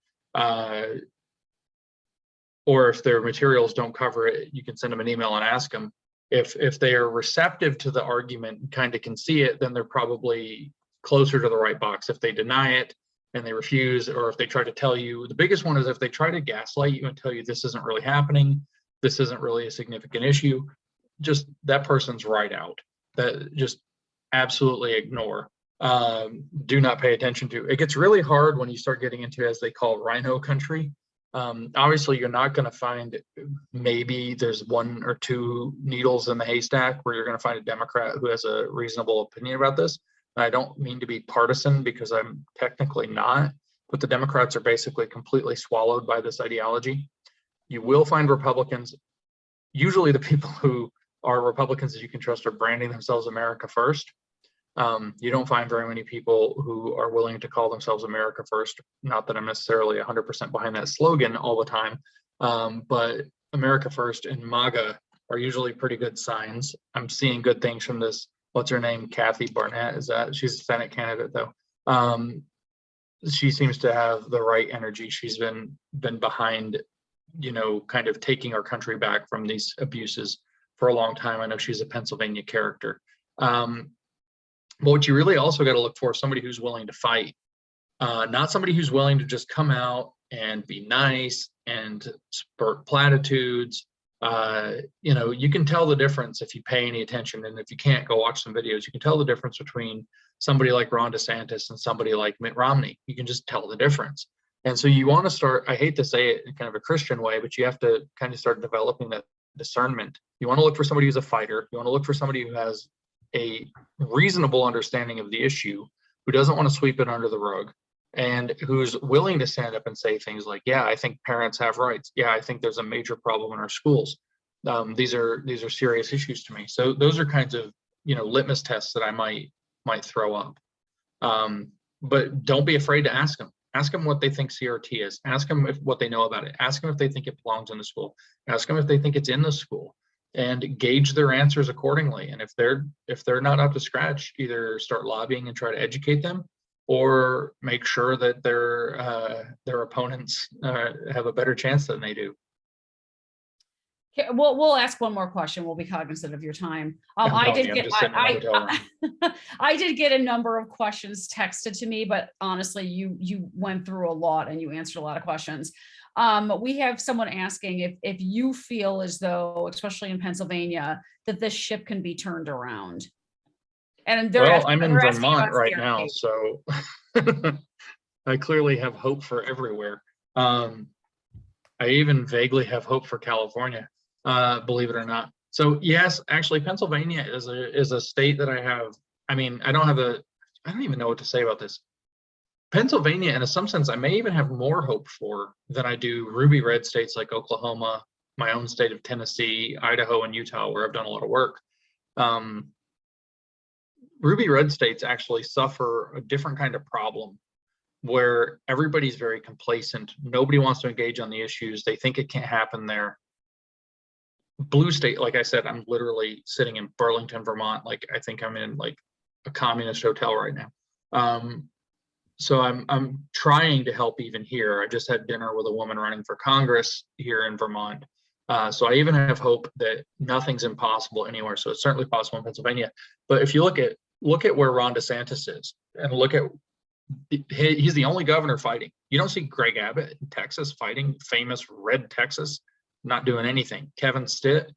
Speaker 2: or if their materials don't cover it, you can send them an email and ask them. If they are receptive to the argument and kind of can see it, then they're probably closer to the right box. If they deny it and they refuse, or if they try to tell you, the biggest one is if they try to gaslight you and tell you this isn't really happening, this isn't really a significant issue, just that person's right out. That just absolutely ignore. Do not pay attention to. It gets really hard when you start getting into, as they call, rhino country. Obviously you're not going to find, maybe there's 1 or 2 needles in the haystack where you're going to find a Democrat who has a reasonable opinion about this. And I don't mean to be partisan because I'm technically not, but the Democrats are basically completely swallowed by this ideology. You will find Republicans, usually the people who are Republicans that you can trust are branding themselves America First. You don't find very many people who are willing to call themselves America First. Not that I'm necessarily 100% behind that slogan all the time, but America First and MAGA are usually pretty good signs. I'm seeing good things from this, what's her name, Kathy Barnett, is that, she's a Senate candidate though. She seems to have the right energy. She's been behind, you know, kind of taking our country back from these abuses for a long time. I know she's a Pennsylvania character. But what you really also got to look for is somebody who's willing to fight, not somebody who's willing to just come out and be nice and spurt platitudes. You know, you can tell the difference if you pay any attention, and if you can't, go watch some videos. You can tell the difference between somebody like Ron DeSantis and somebody like Mitt Romney. You can just tell the difference. And so you want to start, I hate to say it in kind of a Christian way, but you have to kind of start developing that discernment. You want to look for somebody who's a fighter. You want to look for somebody who has a reasonable understanding of the issue, who doesn't want to sweep it under the rug, and who's willing to stand up and say things like, yeah, I think parents have rights. Yeah, I think there's a major problem in our schools. These are serious issues to me. So those are kinds of, you know, litmus tests that I might throw up. But don't be afraid to ask them. Ask them what they think CRT is. Ask them what they know about it. Ask them if they think it belongs in the school. Ask them if they think it's in the school, and gauge their answers accordingly. And if they're not up to scratch, either start lobbying and try to educate them, or make sure that their opponents have a better chance than they do.
Speaker 1: Okay, we'll ask one more question. We'll be cognizant of your time. I did get a number of questions texted to me, but honestly, you went through a lot and you answered a lot of questions. We have someone asking if you feel as though, especially in Pennsylvania, that this ship can be turned around. And
Speaker 2: well, I'm in Vermont right now, so I clearly have hope for everywhere. I even vaguely have hope for California, believe it or not. So yes, actually, Pennsylvania is a state that I have. I mean, I don't even know what to say about this. Pennsylvania, in some sense, I may even have more hope for than I do ruby red states like Oklahoma, my own state of Tennessee, Idaho, and Utah, where I've done a lot of work. Ruby red states actually suffer a different kind of problem where everybody's very complacent. Nobody wants to engage on the issues. They think it can't happen there. Blue state, like I said, I'm literally sitting in Burlington, Vermont. Like I think I'm in like a communist hotel right now. So I'm trying to help even here. I just had dinner with a woman running for Congress here in Vermont. So I even have hope that nothing's impossible anywhere. So it's certainly possible in Pennsylvania. But if you look at where Ron DeSantis is, and look at, he's the only governor fighting. You don't see Greg Abbott in Texas fighting, famous red Texas, not doing anything. Kevin Stitt,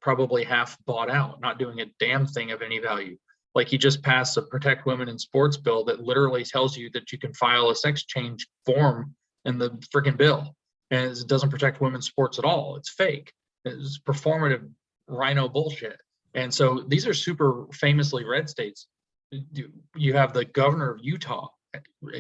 Speaker 2: probably half bought out, not doing a damn thing of any value. Like, he just passed a Protect Women in Sports bill that literally tells you that you can file a sex change form in the freaking bill. And it doesn't protect women's sports at all. It's fake. It's performative rhino bullshit. And so these are super famously red states. You have the governor of Utah.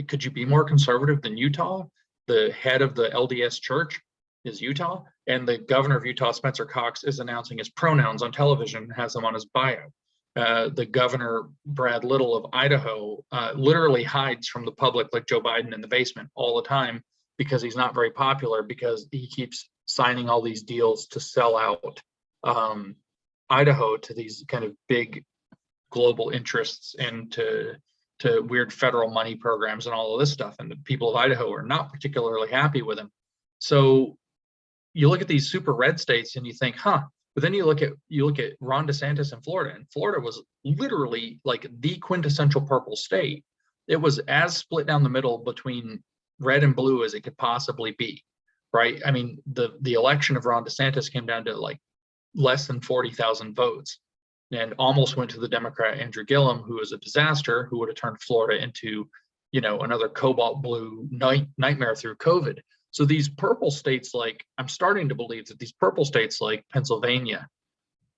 Speaker 2: Could you be more conservative than Utah? The head of the LDS church is Utah. And the governor of Utah, Spencer Cox, is announcing his pronouns on television, has them on his bio. The governor, Brad Little of Idaho, literally hides from the public like Joe Biden in the basement all the time because he's not very popular, because he keeps signing all these deals to sell out Idaho to these kind of big global interests and to weird federal money programs and all of this stuff. And the people of Idaho are not particularly happy with him. So you look at these super red states and you think, huh. But then you look at Ron DeSantis in Florida, and Florida was literally like the quintessential purple state. It was as split down the middle between red and blue as it could possibly be, right? I mean, the election of Ron DeSantis came down to like less than 40,000 votes, and almost went to the Democrat Andrew Gillum, who was a disaster, who would have turned Florida into, another cobalt blue nightmare through COVID. So these purple states, like, I'm starting to believe that these purple states like Pennsylvania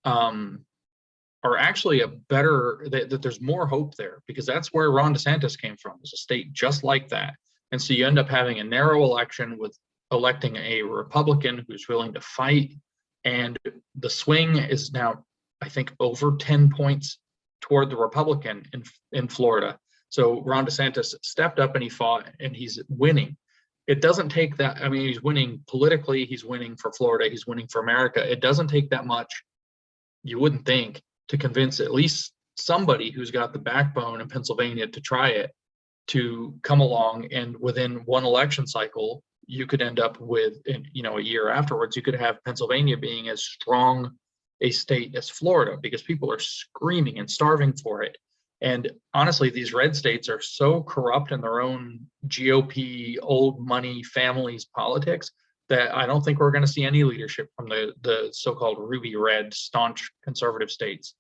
Speaker 2: are actually that there's more hope there, because that's where Ron DeSantis came from. It's a state just like that. And so you end up having a narrow election with electing a Republican who's willing to fight. And the swing is now, I think, over 10 points toward the Republican in Florida. So Ron DeSantis stepped up and he fought, and he's winning. It doesn't take that. I mean, he's winning politically. He's winning for Florida. He's winning for America. It doesn't take that much, you wouldn't think, to convince at least somebody who's got the backbone in Pennsylvania to try it, to come along. And within one election cycle, you could end up with, a year afterwards, you could have Pennsylvania being as strong a state as Florida, because people are screaming and starving for it. And honestly, these red states are so corrupt in their own GOP, old money families politics, that I don't think we're going to see any leadership from the so-called ruby red, staunch conservative states.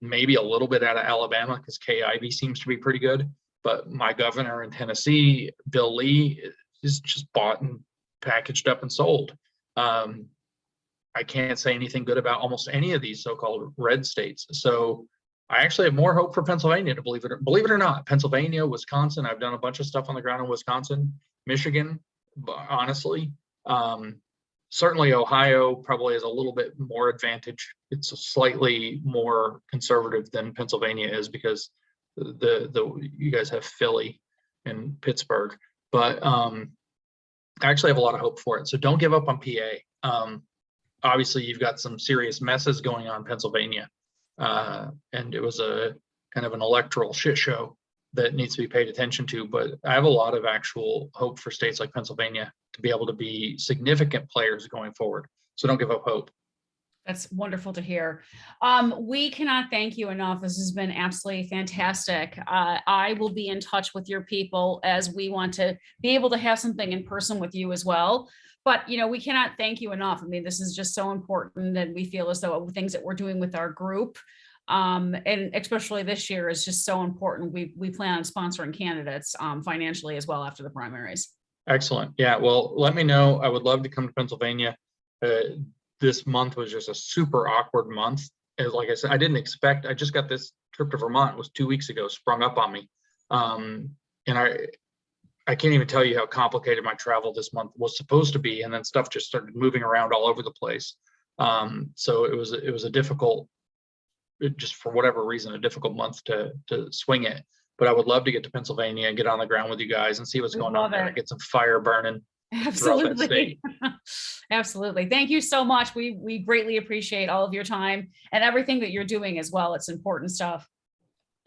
Speaker 2: Maybe a little bit out of Alabama, because Kay Ivey seems to be pretty good. But my governor in Tennessee, Bill Lee, is just bought and packaged up and sold. I can't say anything good about almost any of these so-called red states. So I actually have more hope for Pennsylvania, to believe it or not. Pennsylvania, Wisconsin. I've done a bunch of stuff on the ground in Wisconsin, Michigan, honestly. Certainly Ohio probably has a little bit more advantage. It's slightly more conservative than Pennsylvania is, because you guys have Philly and Pittsburgh. But I actually have a lot of hope for it. So don't give up on PA. Obviously, you've got some serious messes going on in Pennsylvania. And it was a kind of an electoral shit show that needs to be paid attention to. But I have a lot of actual hope for states like Pennsylvania to be able to be significant players going forward. So don't give up hope.
Speaker 1: That's wonderful to hear. We cannot thank you enough. This has been absolutely fantastic. I will be in touch with your people, as we want to be able to have something in person with you as well. But, we cannot thank you enough. I mean, this is just so important, and we feel as though things that we're doing with our group, and especially this year, is just so important. We plan on sponsoring candidates financially as well after the primaries.
Speaker 2: Excellent. Yeah, well, let me know. I would love to come to Pennsylvania. This month was just a super awkward month. As like I said, I just got this trip to Vermont, it was 2 weeks ago, sprung up on me. And I can't even tell you how complicated my travel this month was supposed to be. And then stuff just started moving around all over the place. So it was a difficult, just for whatever reason, a difficult month to swing it. But I would love to get to Pennsylvania and get on the ground with you guys and see what's going on there and get some fire burning.
Speaker 1: Absolutely. Absolutely. Thank you so much. We greatly appreciate all of your time and everything that you're doing as well. It's important stuff.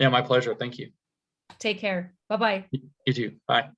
Speaker 2: Yeah, my pleasure. Thank you.
Speaker 1: Take care. Bye-bye.
Speaker 2: You too. Bye.